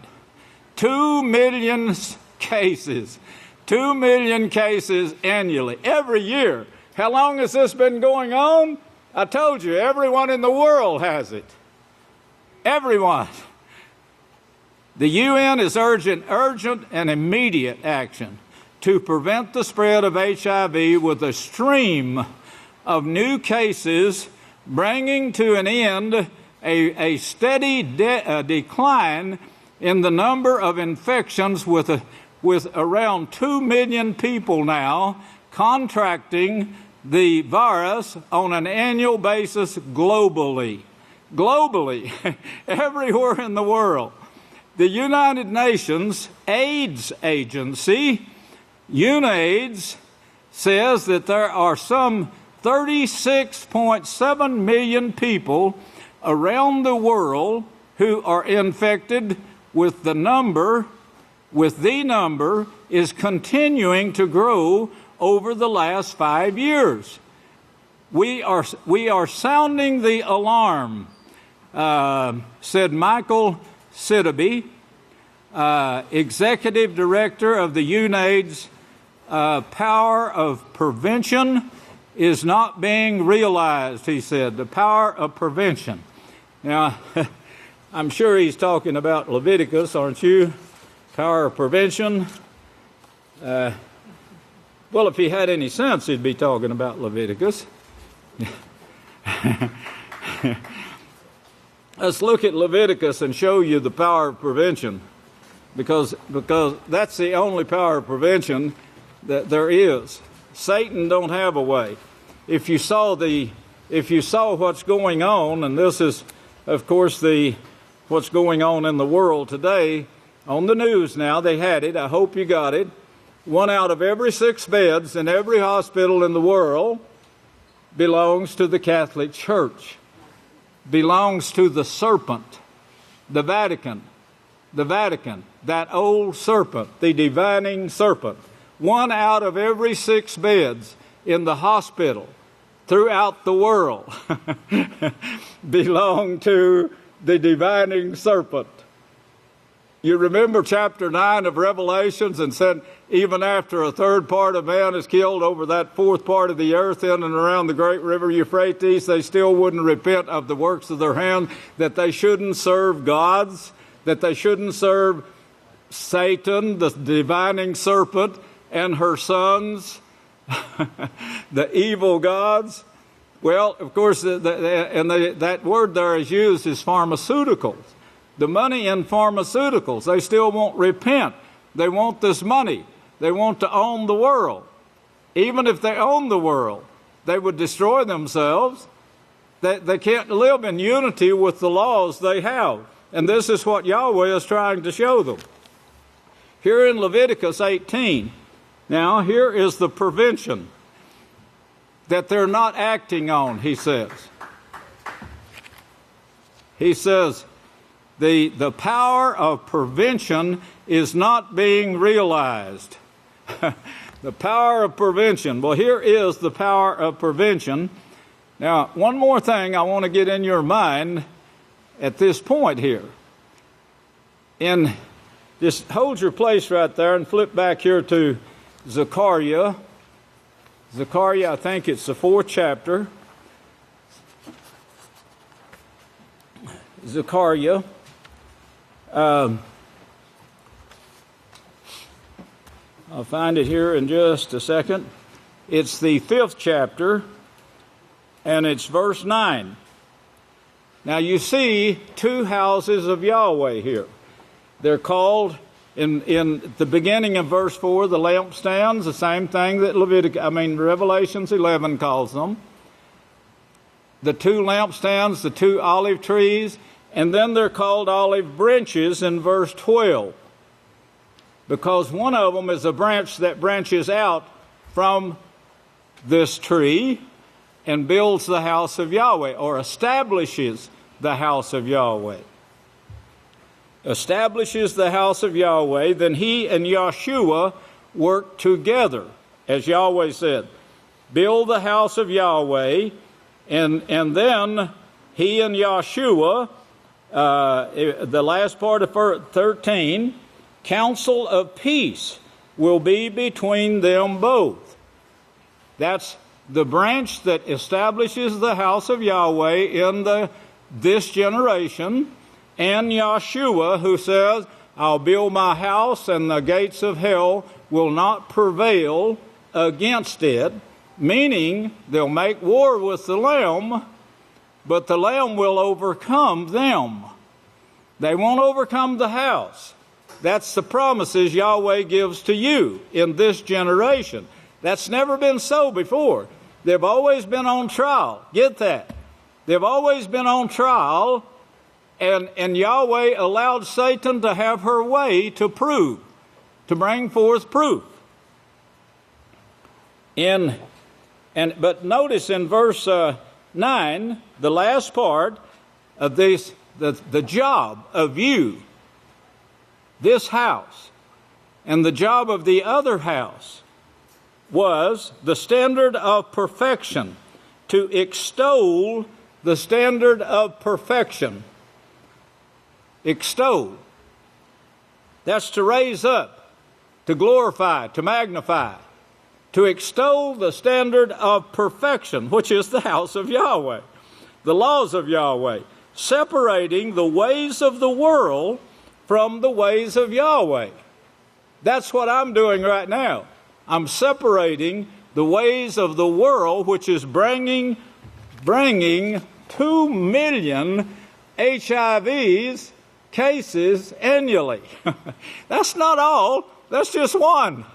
K: 2 million cases. 2 million cases annually, every year. How long has this been going on? I told you, everyone in the world has it. Everyone. The UN is urgent and immediate action to prevent the spread of HIV with a stream of new cases, bringing to an end a steady decline in the number of infections with around 2 million people now contracting the virus on an annual basis globally. Globally, everywhere in the world. The United Nations AIDS Agency, UNAIDS, says that there are some 36.7 million people around the world who are infected with the number is continuing to grow over the last 5 years. We are sounding the alarm, said Michael Sidibe, Executive Director of the UNAIDS. Power of prevention is not being realized, he said. The power of prevention. Now, I'm sure he's talking about Leviticus, aren't you? Power of prevention. Well, if he had any sense, he'd be talking about Leviticus. Let's look at Leviticus and show you the power of prevention, because that's the only power of prevention that there is. Satan don't have a way. If you saw what's going on, and this is, of course, what's going on in the world today on the news now. They had it. I hope you got it. 1 out of every 6 beds in every hospital in the world belongs to the Catholic Church. Belongs to the serpent, the Vatican, that old serpent, the divining serpent. 1 out of every 6 beds in the hospital throughout the world belong to the divining serpent. You remember chapter 9 of Revelations, and said even after a third part of man is killed over that fourth part of the earth in and around the great river Euphrates, they still wouldn't repent of the works of their hand, that they shouldn't serve gods, that they shouldn't serve Satan, the divining serpent, and her sons, the evil gods. Well, of course, that word there is used as pharmaceuticals. The money in pharmaceuticals, they still won't repent. They want this money. They want to own the world. Even if they own the world, they would destroy themselves. They can't live in unity with the laws they have. And this is what Yahweh is trying to show them. Here in Leviticus 18, now here is the prevention that they're not acting on, he says. He says, the power of prevention is not being realized. The power of prevention. Well, here is the power of prevention. Now, one more thing I want to get in your mind at this point here. Just hold your place right there and flip back here to Zechariah. Zechariah, I think it's the 4th chapter. Zechariah. I'll find it here in just a second. It's the 5th chapter, and it's verse 9. Now you see two houses of Yahweh here. They're called, in the beginning of verse 4, the lampstands, the same thing that Revelations 11 calls them. The two lampstands, the two olive trees, and then they're called olive branches in verse 12. Because one of them is a branch that branches out from this tree and builds the house of Yahweh, or establishes the house of Yahweh. Establishes the house of Yahweh, then he and Yahshua work together, as Yahweh said. Build the house of Yahweh, and then he and Yahshua, the last part of 13, counsel of peace will be between them both. That's the branch that establishes the house of Yahweh in this generation, and Yahshua, who says, I'll build my house and the gates of hell will not prevail against it, meaning they'll make war with the Lamb, but the Lamb will overcome them. They won't overcome the house. That's the promises Yahweh gives to you in this generation. That's never been so before. They've always been on trial. Get that? They've always been on trial, and Yahweh allowed Satan to have her way to bring forth proof. But notice in verse 9, the last part of this, the job of you, this house, and the job of the other house was the standard of perfection, to extol the standard of perfection. Extol. That's to raise up, to glorify, to magnify, to extol the standard of perfection, which is the house of Yahweh, the laws of Yahweh, separating the ways of the world from the ways of Yahweh. That's what I'm doing right now. I'm separating the ways of the world, which is bringing 2 million HIVs cases annually. That's not all. That's just one.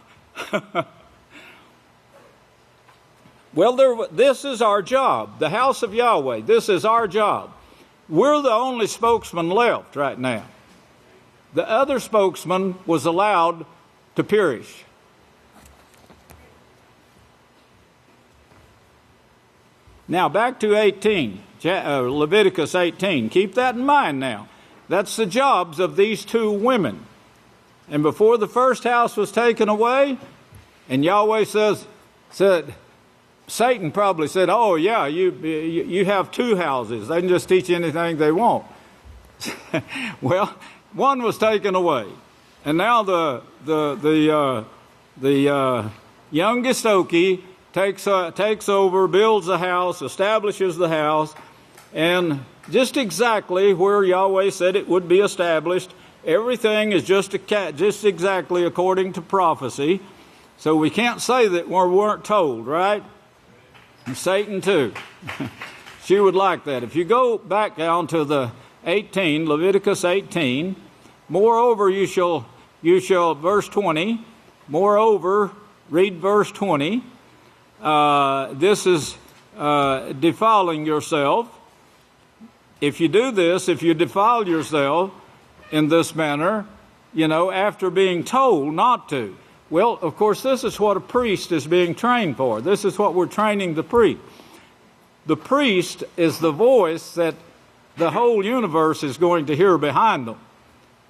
K: Well, this is our job. The house of Yahweh, this is our job. We're the only spokesman left right now. The other spokesman was allowed to perish. Now, back to 18, Leviticus 18. Keep that in mind now. That's the jobs of these two women. And before the first house was taken away, and Yahweh said, Satan probably said, oh, yeah, you have two houses. They can just teach you anything they want. Well, one was taken away. And now the youngest Okie takes over, builds a house, establishes the house, and just exactly where Yahweh said it would be established. Everything is just exactly according to prophecy. So we can't say that we weren't told, right? And Satan too. She would like that. If you go back down to the 18, Leviticus 18, moreover you shall, verse 20, moreover, read verse 20, this is defiling yourself. If you do this, if you defile yourself in this manner, after being told not to. Well, of course, this is what a priest is being trained for. This is what we're training the priest. The priest is the voice that the whole universe is going to hear behind them.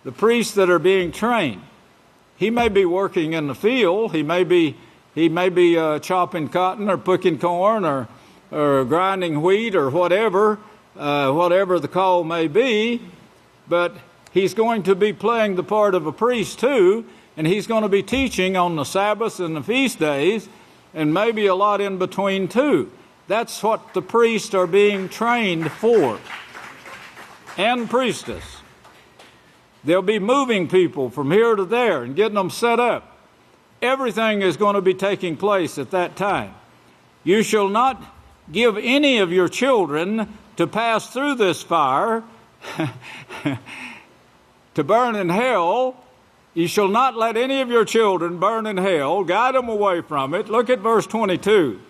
K: The priests that are being trained. He may be working in the field. He may be chopping cotton or picking corn or grinding wheat or whatever the call may be. But he's going to be playing the part of a priest too. And he's going to be teaching on the Sabbaths and the feast days, and maybe a lot in between too. That's what the priests are being trained for. and priestess. They'll be moving people from here to there and getting them set up. Everything is going to be taking place at that time. You shall not give any of your children to pass through this fire to burn in hell. You shall not let any of your children burn in hell. Guide them away from it. Look at verse 22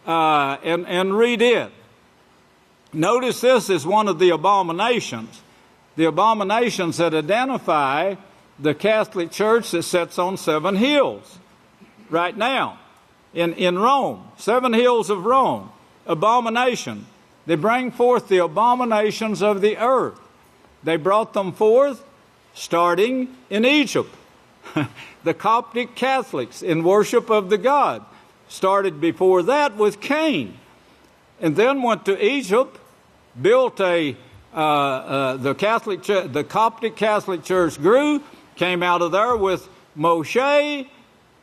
K: and read it. Notice this is one of the abominations. The abominations that identify the Catholic Church that sits on 7 hills right now in Rome. 7 hills of Rome. Abomination. They bring forth the abominations of the earth. They brought them forth starting in Egypt. The Coptic Catholics in worship of the god started before that with Cain, and then went to Egypt, built the Coptic Catholic Church grew, came out of there with Moshe,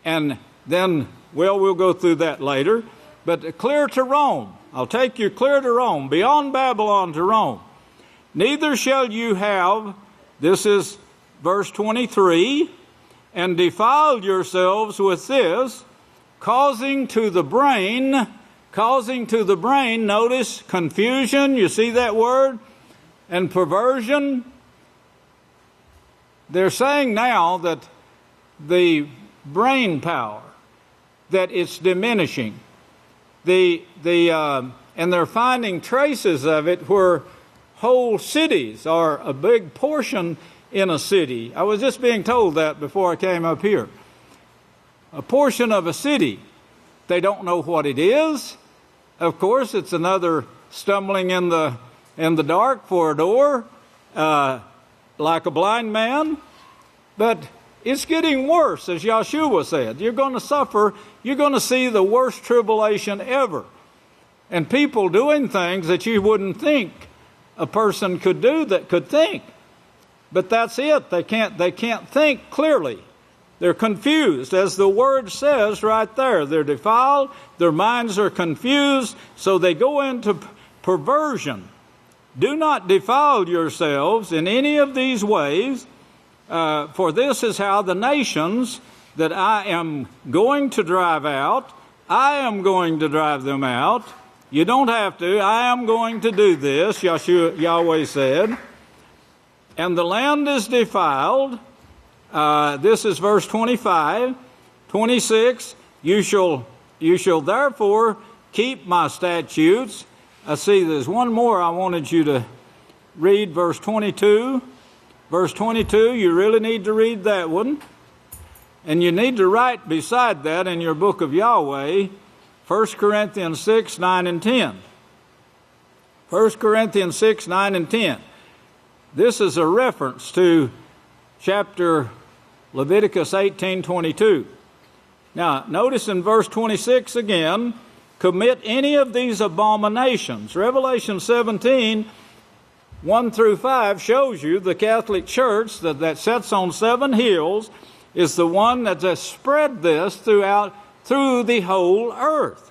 K: and then, well, we'll go through that later, but clear to Rome. I'll take you clear to Rome, beyond Babylon to Rome. Neither shall you have, this is verse 23, and defile yourselves with this, causing to the brain, notice confusion, you see that word, and perversion. They're saying now that the brain power, that it's diminishing. And they're finding traces of it where whole cities are a big portion in a city. I was just being told that before I came up here. A portion of a city, they don't know what it is. Of course, it's another stumbling in the dark for a door, like a blind man. But it's getting worse, as Yahshua said. You're going to suffer. You're going to see the worst tribulation ever. And people doing things that you wouldn't think a person could do, that could think. But that's it. They can't think clearly. They're confused, as the word says right there. They're defiled. Their minds are confused, so they go into perversion. Do not defile yourselves in any of these ways, for this is how the nations that I am going to drive out, I am going to drive them out. You don't have to. I am going to do this, Yahweh said. And the land is defiled. This is verse 25. 26, you shall therefore keep my statutes. I see there's one more I wanted you to read, verse 22. Verse 22, you really need to read that one. And you need to write beside that in your book of Yahweh, 1 Corinthians 6, 9, and 10. 1 Corinthians 6, 9, and 10. This is a reference to chapter Leviticus 18:22. Now, notice in verse 26 again, commit any of these abominations. Revelation 17, 1 through 5 shows you the Catholic Church that sits on 7 hills is the one that has spread this through the whole earth.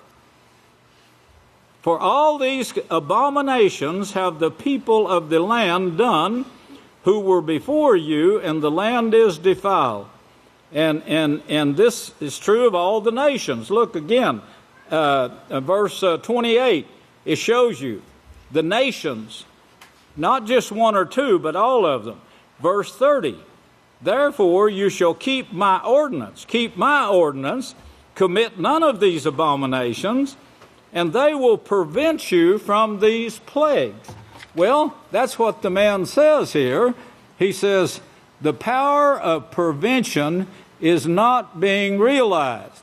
K: For all these abominations have the people of the land done who were before you, and the land is defiled. And this is true of all the nations. Look again, verse 28, it shows you the nations, not just 1 or 2, but all of them. Verse 30, therefore you shall keep my ordinance, commit none of these abominations, and they will prevent you from these plagues. Well, that's what the man says here. He says, the power of prevention is not being realized,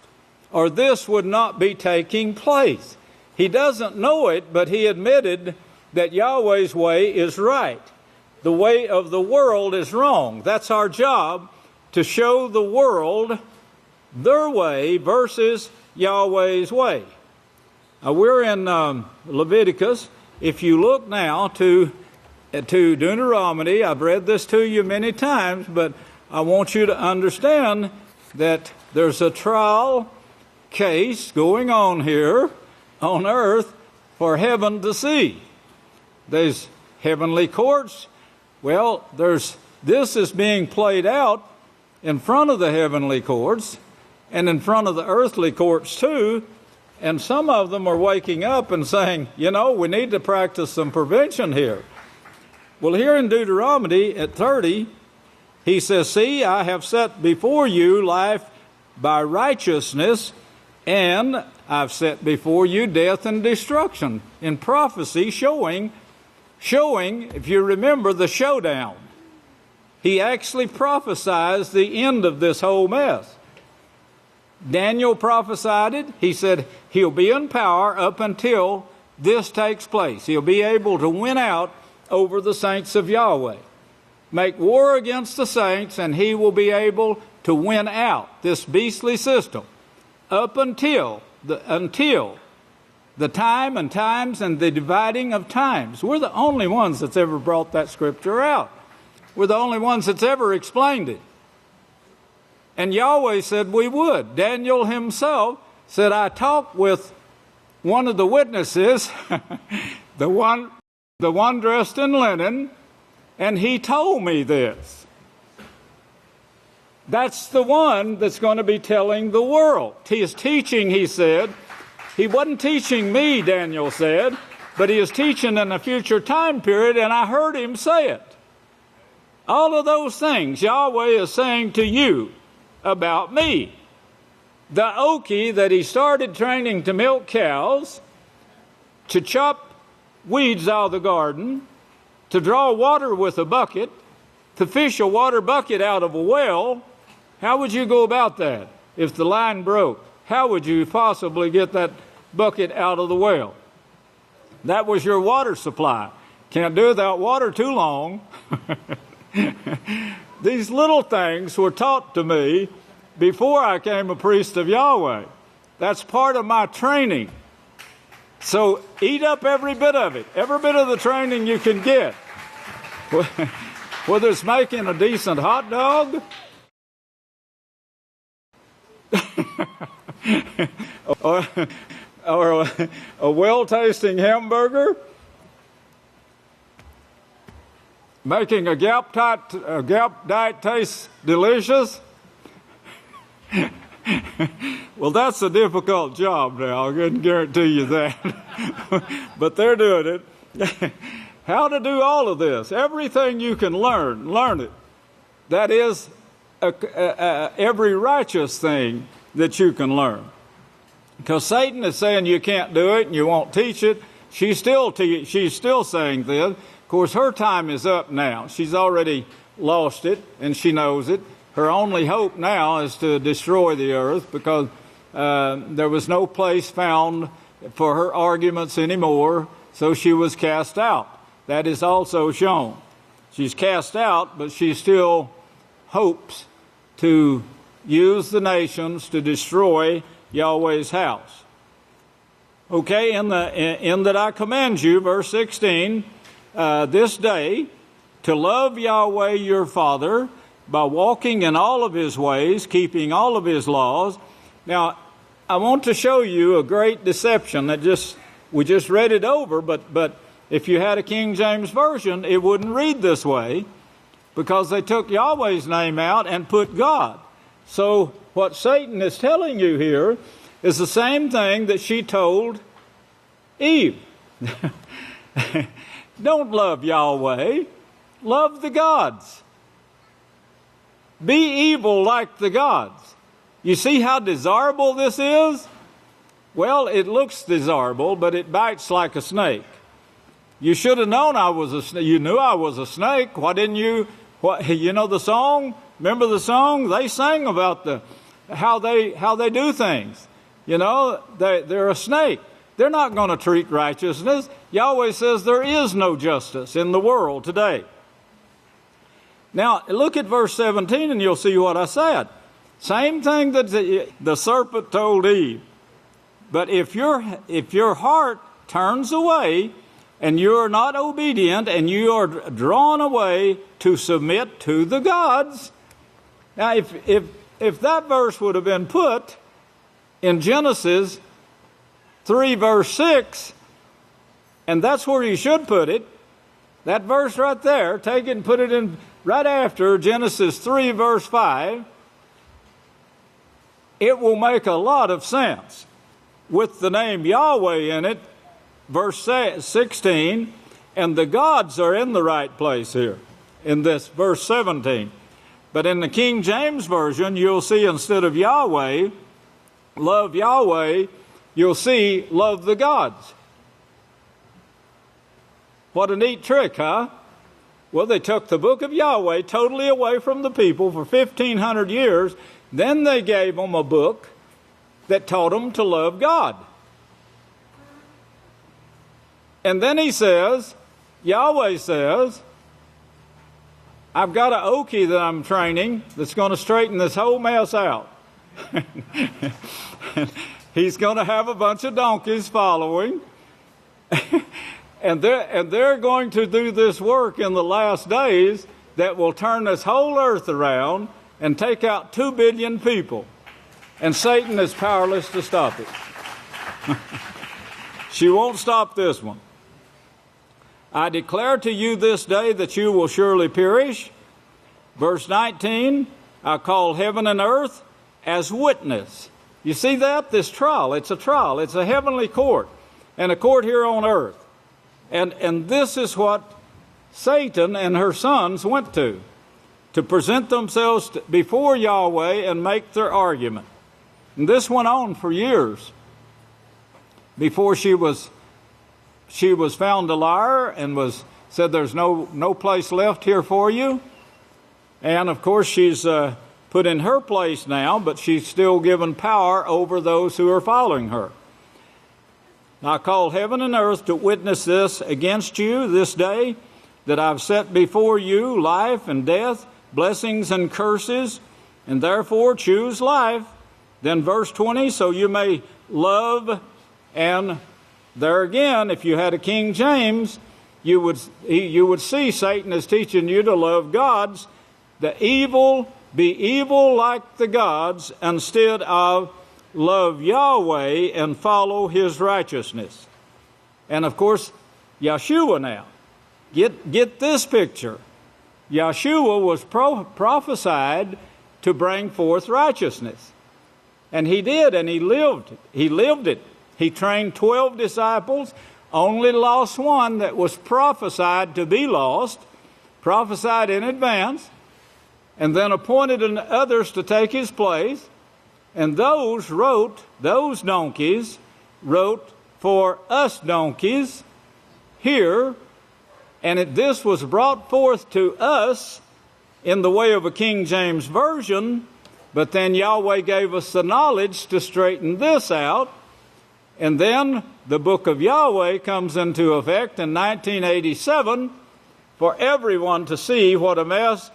K: or this would not be taking place. He doesn't know it, but he admitted that Yahweh's way is right. The way of the world is wrong. That's our job, to show the world their way versus Yahweh's way. We're in Leviticus. If you look now to Deuteronomy, I've read this to you many times, but I want you to understand that there's a trial case going on here on earth for heaven to see. There's heavenly courts. Well, this is being played out in front of the heavenly courts and in front of the earthly courts too. And some of them are waking up and saying, we need to practice some prevention here. Well, here in Deuteronomy at 30, he says, see, I have set before you life by righteousness, and I've set before you death and destruction. In prophecy, showing, if you remember, the showdown. He actually prophesies the end of this whole mess. Daniel prophesied it. He said he'll be in power up until this takes place. He'll be able to win out over the saints of Yahweh. Make war against the saints, and he will be able to win out this beastly system up until the time and times and the dividing of times. We're the only ones that's ever brought that scripture out. We're the only ones that's ever explained it. And Yahweh said we would. Daniel himself said, I talked with one of the witnesses, the one dressed in linen, and he told me this. That's the one that's going to be telling the world. He is teaching, he said. He wasn't teaching me, Daniel said, but he is teaching in a future time period, and I heard him say it. All of those things Yahweh is saying to you about me. The Okie that he started training to milk cows, to chop weeds out of the garden, to draw water with a bucket, to fish a water bucket out of a well. How would you go about that? If the line broke, how would you possibly get that bucket out of the well? That was your water supply. Can't do without water too long. These little things were taught to me before I became a priest of Yahweh. That's part of my training. So eat up every bit of it, every bit of the training you can get. Whether it's making a decent hot dog, or a well-tasting hamburger, making a Gap diet taste delicious. Well, that's a difficult job now, I can guarantee you that. But they're doing it. How to do all of this. Everything you can learn it. That is every righteous thing that you can learn. Because Satan is saying you can't do it and you won't teach it. She's still saying this. Of course, her time is up now. She's already lost it, and she knows it. Her only hope now is to destroy the earth, because there was no place found for her arguments anymore, so she was cast out. That is also shown. She's cast out, but she still hopes to use the nations to destroy Yahweh's house. Okay, in that I command you, verse 16, this day to love Yahweh your Father by walking in all of his ways, keeping all of his laws. Now, I want to show you a great deception that we just read it over, but if you had a King James Version, it wouldn't read this way, because they took Yahweh's name out and put God. So what Satan is telling you here is the same thing that she told Eve. Don't love Yahweh, love the gods. Be evil like the gods. You see how desirable this is? Well, it looks desirable, but it bites like a snake. You should have known I was a snake. You knew I was a snake. Why didn't you? You know the song? Remember the song? They sang about how they do things. You know, they're a snake. They're not going to treat righteousness. Yahweh says there is no justice in the world today. Now, look at verse 17 and you'll see what I said. Same thing that the serpent told Eve. But if your heart turns away and you're not obedient and you are drawn away to submit to the gods. Now, if that verse would have been put in Genesis 3 verse 6, and that's where you should put it, that verse right there, take it and put it in right after Genesis 3, verse 5, it will make a lot of sense. With the name Yahweh in it, verse 16, and the gods are in the right place here, in this verse 17. But in the King James Version, you'll see instead of Yahweh, love Yahweh, you'll see love the gods. What a neat trick, huh? Well, they took the book of Yahweh totally away from the people for 1,500 years. Then they gave them a book that taught them to love God. And then he says, Yahweh says, I've got an Okie that I'm training that's going to straighten this whole mess out. He's going to have a bunch of donkeys following. And they're going to do this work in the last days that will turn this whole earth around and take out 2 billion people. And Satan is powerless to stop it. She won't stop this one. I declare to you this day that you will surely perish. Verse 19, I call heaven and earth as witness. You see that? This trial, it's a trial. It's a heavenly court and a court here on earth. And this is what Satan and her sons went to present themselves before Yahweh and make their argument. And this went on for years before she was found a liar and said there's no place left here for you. And of course she's put in her place now, but she's still given power over those who are following her. I call heaven and earth to witness this against you this day, that I've set before you life and death, blessings and curses, and therefore choose life. Then verse 20, so you may love. And there again, if you had a King James, you would see Satan is teaching you to love gods, the evil, be evil like the gods, instead of love Yahweh and follow his righteousness. And of course, Yahshua now. Get this picture. Yahshua was prophesied to bring forth righteousness. And he did, and he lived it. He trained 12 disciples, only lost one that was prophesied to be lost, prophesied in advance, and then appointed others to take his place. And those donkeys wrote for us donkeys here, and this was brought forth to us in the way of a King James Version, but then Yahweh gave us the knowledge to straighten this out, and then the book of Yahweh comes into effect in 1987 for everyone to see what a mess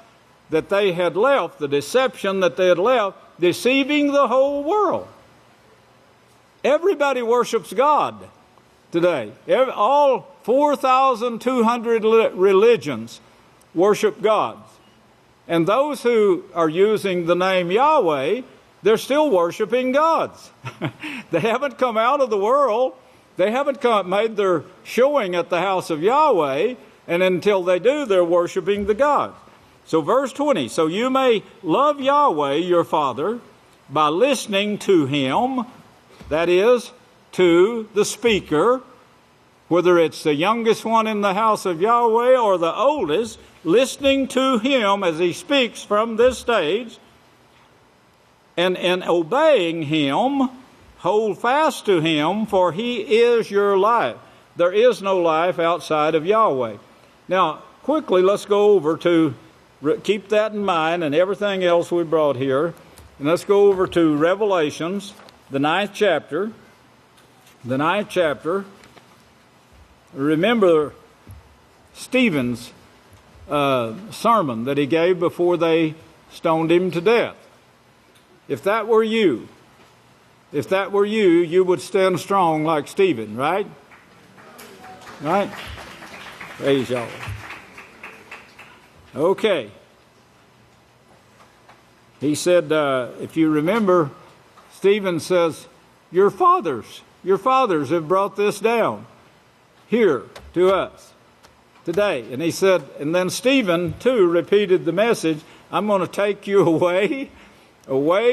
K: that they had left, the deception that they had left, deceiving the whole world. Everybody worships God today. All 4,200 religions worship gods. And those who are using the name Yahweh, they're still worshiping gods. They haven't come out of the world. They haven't made their showing at the house of Yahweh. And until they do, they're worshiping the gods. So verse 20, so you may love Yahweh, your Father, by listening to him, that is, to the speaker, whether it's the youngest one in the house of Yahweh or the oldest, listening to him as he speaks from this stage, and obeying him, hold fast to him, for he is your life. There is no life outside of Yahweh. Now, quickly, let's go over to, keep that in mind and everything else we brought here. And let's go over to Revelations, the 9th chapter. The 9th chapter. Remember Stephen's sermon that he gave before they stoned him to death. If that were you, you would stand strong like Stephen, right? Right? Praise Yahweh. Okay. He said, if you remember, Stephen says, your fathers have brought this down here to us. today. And he said, and then Stephen, too, repeated the message, I'm going to take you away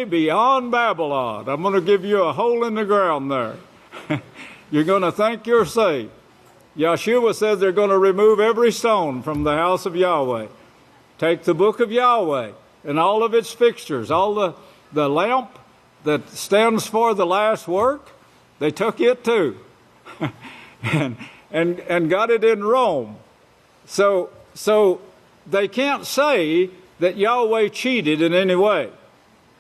K: beyond Babylon. I'm going to give you a hole in the ground there. You're going to think you're safe. Yahshua says they're going to remove every stone from the house of Yahweh. Take the book of Yahweh and all of its fixtures, all the lamp that stands for the last work, they took it too. and got it in Rome. So they can't say that Yahweh cheated in any way.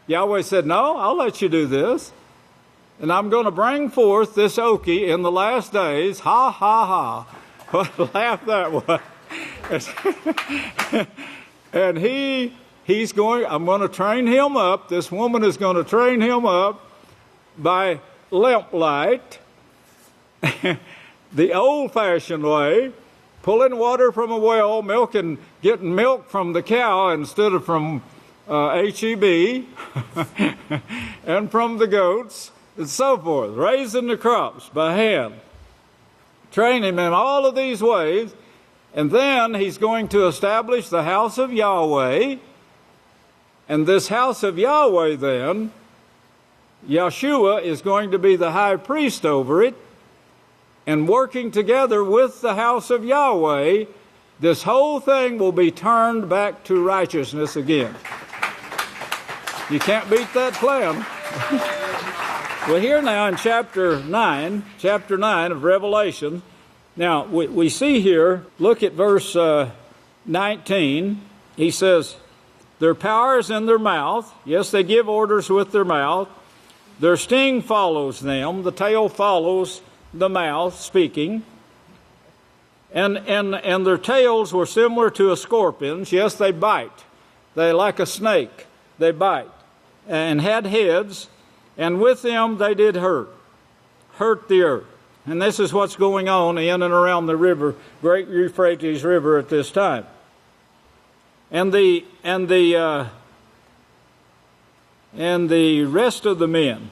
K: Yahweh said, no, I'll let you do this. And I'm going to bring forth this Oki in the last days. Ha, ha, ha. Laugh that way. And I'm going to train him up. This woman is going to train him up by lamplight, the old-fashioned way, pulling water from a well, getting milk from the cow instead of from HEB, and from the goats, and so forth, raising the crops by hand. Train him in all of these ways, and then he's going to establish the house of Yahweh, and this house of Yahweh then, Yahshua is going to be the high priest over it, and working together with the house of Yahweh, this whole thing will be turned back to righteousness again. You can't beat that plan. Well, here now in chapter 9 of Revelation, now we see here, look at verse 19. He says, their power is in their mouth. Yes, they give orders with their mouth. Their sting follows them. The tail follows the mouth speaking. And their tails were similar to a scorpion's. Yes, they bite. They like a snake. They bite. And had heads. And with them they did hurt the earth. And this is what's going on in and around the river, Great Euphrates River at this time. And the rest of the men,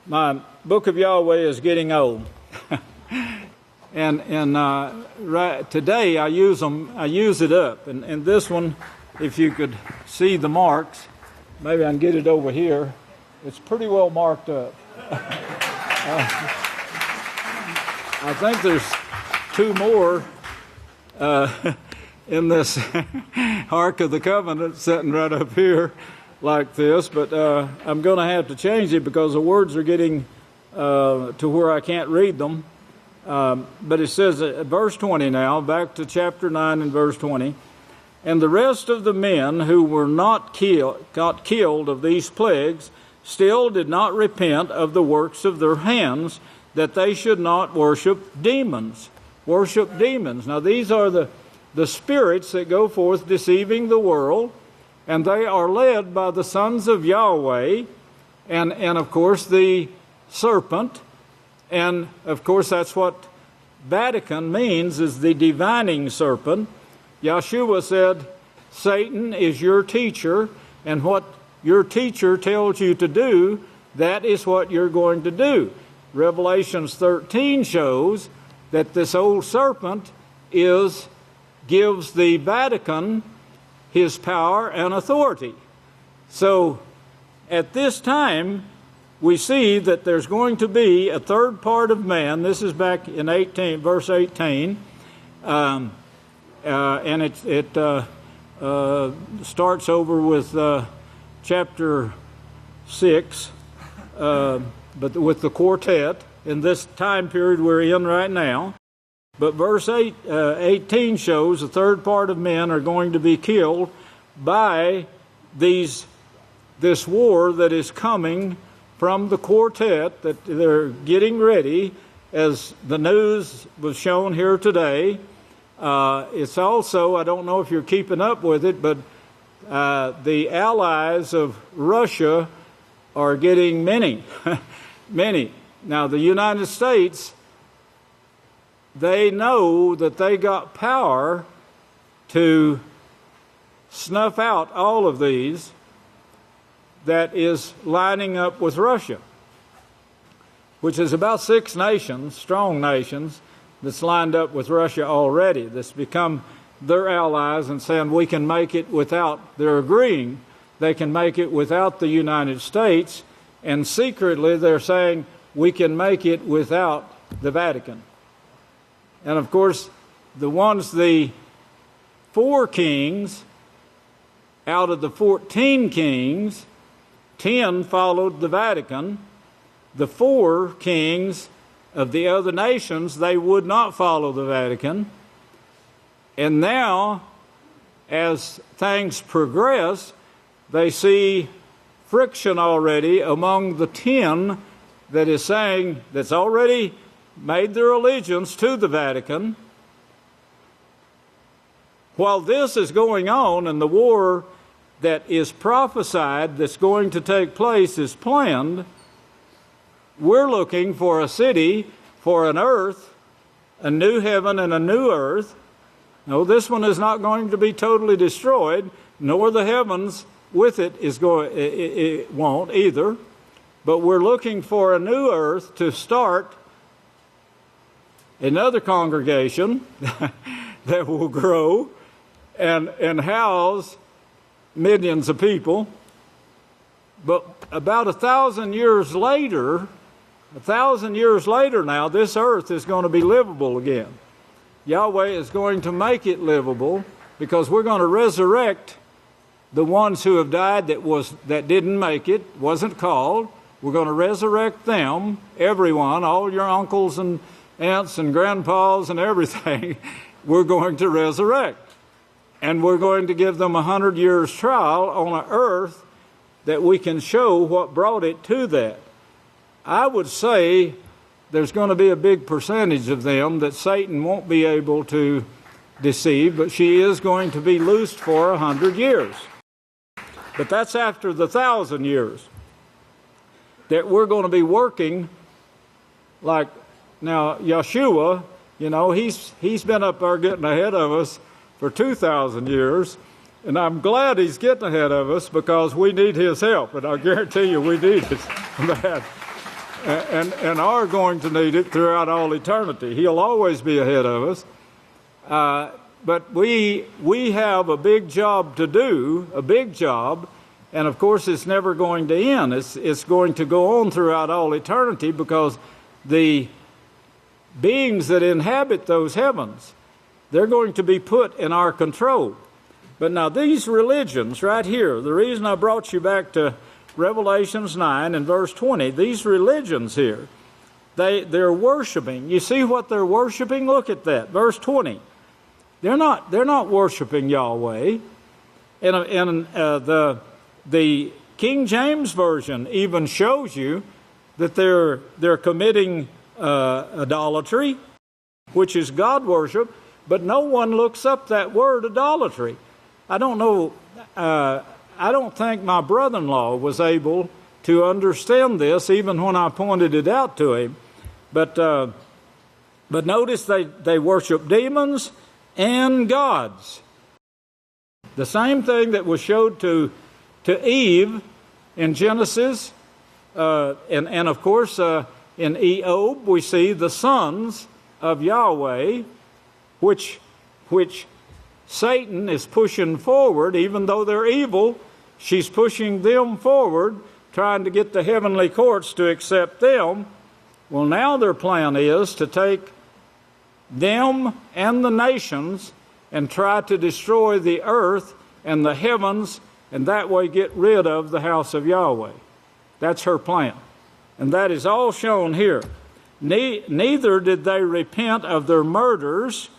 K: my book of Yahweh is getting old, and today I use it up. And this one, if you could see the marks, maybe I can get it over here. It's pretty well marked up. I think there's two more in this Ark of the Covenant sitting right up here like this, but I'm going to have to change it because the words are getting to where I can't read them. But it says, verse 20 now, back to chapter 9 and verse 20, and the rest of the men who were not got killed of these plagues still did not repent of the works of their hands, that they should not worship demons. Now these are the spirits that go forth deceiving the world, and they are led by the sons of Yahweh, and of course the serpent, and of course that's what Vatican means, is the divining serpent. Yahshua said, Satan is your teacher, and what your teacher tells you to do, that is what you're going to do. Revelations 13 shows that this old serpent gives the Vatican his power and authority. So at this time, we see that there's going to be a third part of man. This is back in verse 18, and it starts over with chapter 6, but with the quartet in this time period we're in right now. But verse 18 shows the third part of men are going to be killed by this war that is coming from the quartet, that they're getting ready, as the news was shown here today. It's also, I don't know if you're keeping up with it, but the allies of Russia are getting many. Now, the United States, they know that they got power to snuff out all of these that is lining up with Russia, which is about 6 nations, strong nations, that's lined up with Russia already, that's become their allies and saying we can make it without, they're agreeing they can make it without the United States, and secretly they're saying we can make it without the Vatican. And of course, the 4 kings out of the 14 kings, 10 followed the Vatican. The 4 kings of the other nations, they would not follow the Vatican. And now, as things progress, they see friction already among the 10 that is saying, that's already made their allegiance to the Vatican. While this is going on and the war that is prophesied that's going to take place is planned, we're looking for a city, for an earth, a new heaven and a new earth. No, this one is not going to be totally destroyed, nor the heavens with it it won't either. But we're looking for a new earth to start another congregation that will grow and house millions of people. But about 1,000 years later, now, this earth is going to be livable again. Yahweh is going to make it livable because we're going to resurrect the ones who have died that didn't make it, wasn't called. We're going to resurrect them, everyone, all your uncles and aunts and grandpas and everything. We're going to resurrect. And we're going to give them 100 years trial on an earth that we can show what brought it to that. I would say there's going to be a big percentage of them that Satan won't be able to deceive, but she is going to be loosed for 100 years. But that's after the 1,000 years that we're going to be working like, now Yahshua, he's been up there getting ahead of us for 2,000 years, and I'm glad he's getting ahead of us because we need his help, and I guarantee you we need it bad. And are going to need it throughout all eternity. He'll always be ahead of us. But we have a big job to do, a big job, and of course it's never going to end. It's going to go on throughout all eternity because the beings that inhabit those heavens, they're going to be put in our control. But now these religions right here, the reason I brought you back to Revelations 9 and verse 20, these religions here, they're worshiping. You see what they're worshiping? Look at that. Verse 20. They're not worshiping Yahweh. And the King James Version even shows you that they're committing idolatry, which is God worship, but no one looks up that word idolatry. I don't know. I don't think my brother-in-law was able to understand this even when I pointed it out to him. But notice they worship demons and gods. The same thing that was showed to Eve in Genesis, and of course in Eob we see the sons of Yahweh, which Satan is pushing forward, even though they're evil. She's pushing them forward, trying to get the heavenly courts to accept them. Well, now their plan is to take them and the nations and try to destroy the earth and the heavens, and that way get rid of the house of Yahweh. That's her plan. And that is all shown here. Neither did they repent of their murders,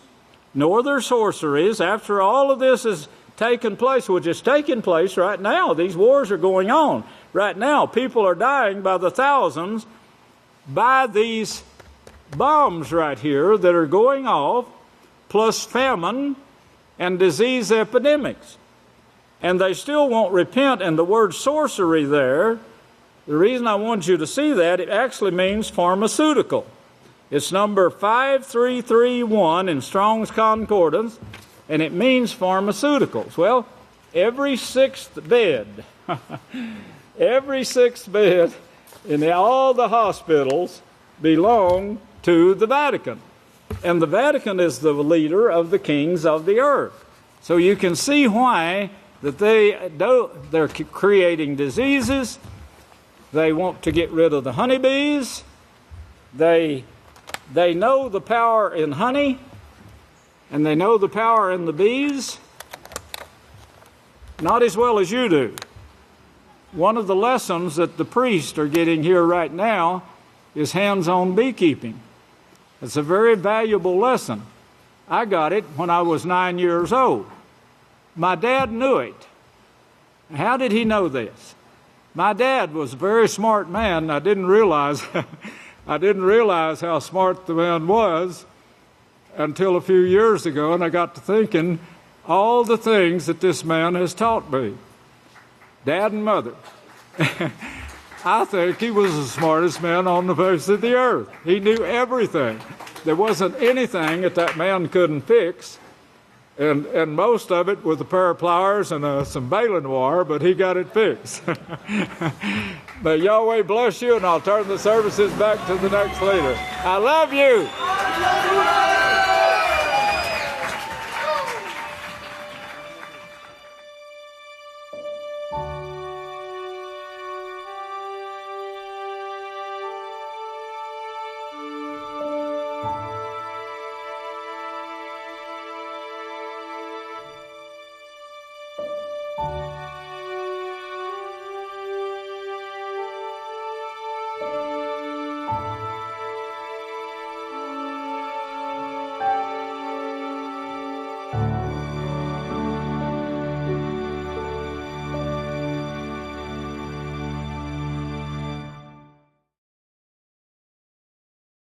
K: nor their sorceries. After all of this is taken place, which is taking place right now. These wars are going on right now. People are dying by the thousands by these bombs right here that are going off, plus famine and disease epidemics. And they still won't repent. And the word sorcery there, the reason I want you to see that, it actually means pharmaceutical. It's number 5331 in Strong's Concordance, and it means pharmaceuticals. Well, every sixth bed in all the hospitals belong to the Vatican. And the Vatican is the leader of the kings of the earth. So you can see why that they're creating diseases. They want to get rid of the honeybees. They know the power in honey, and they know the power in the bees, not as well as you do. One of the lessons that the priests are getting here right now is hands-on beekeeping. It's a very valuable lesson. I got it when I was 9 years old. My dad knew it. How did he know this? My dad was a very smart man. I didn't realize how smart the man was until a few years ago, and I got to thinking all the things that this man has taught me. Dad and mother. I think he was the smartest man on the face of the earth. He knew everything. There wasn't anything that man couldn't fix, and most of it with a pair of pliers and some baling wire, but he got it fixed. May Yahweh bless you, and I'll turn the services back to the next leader. I love you.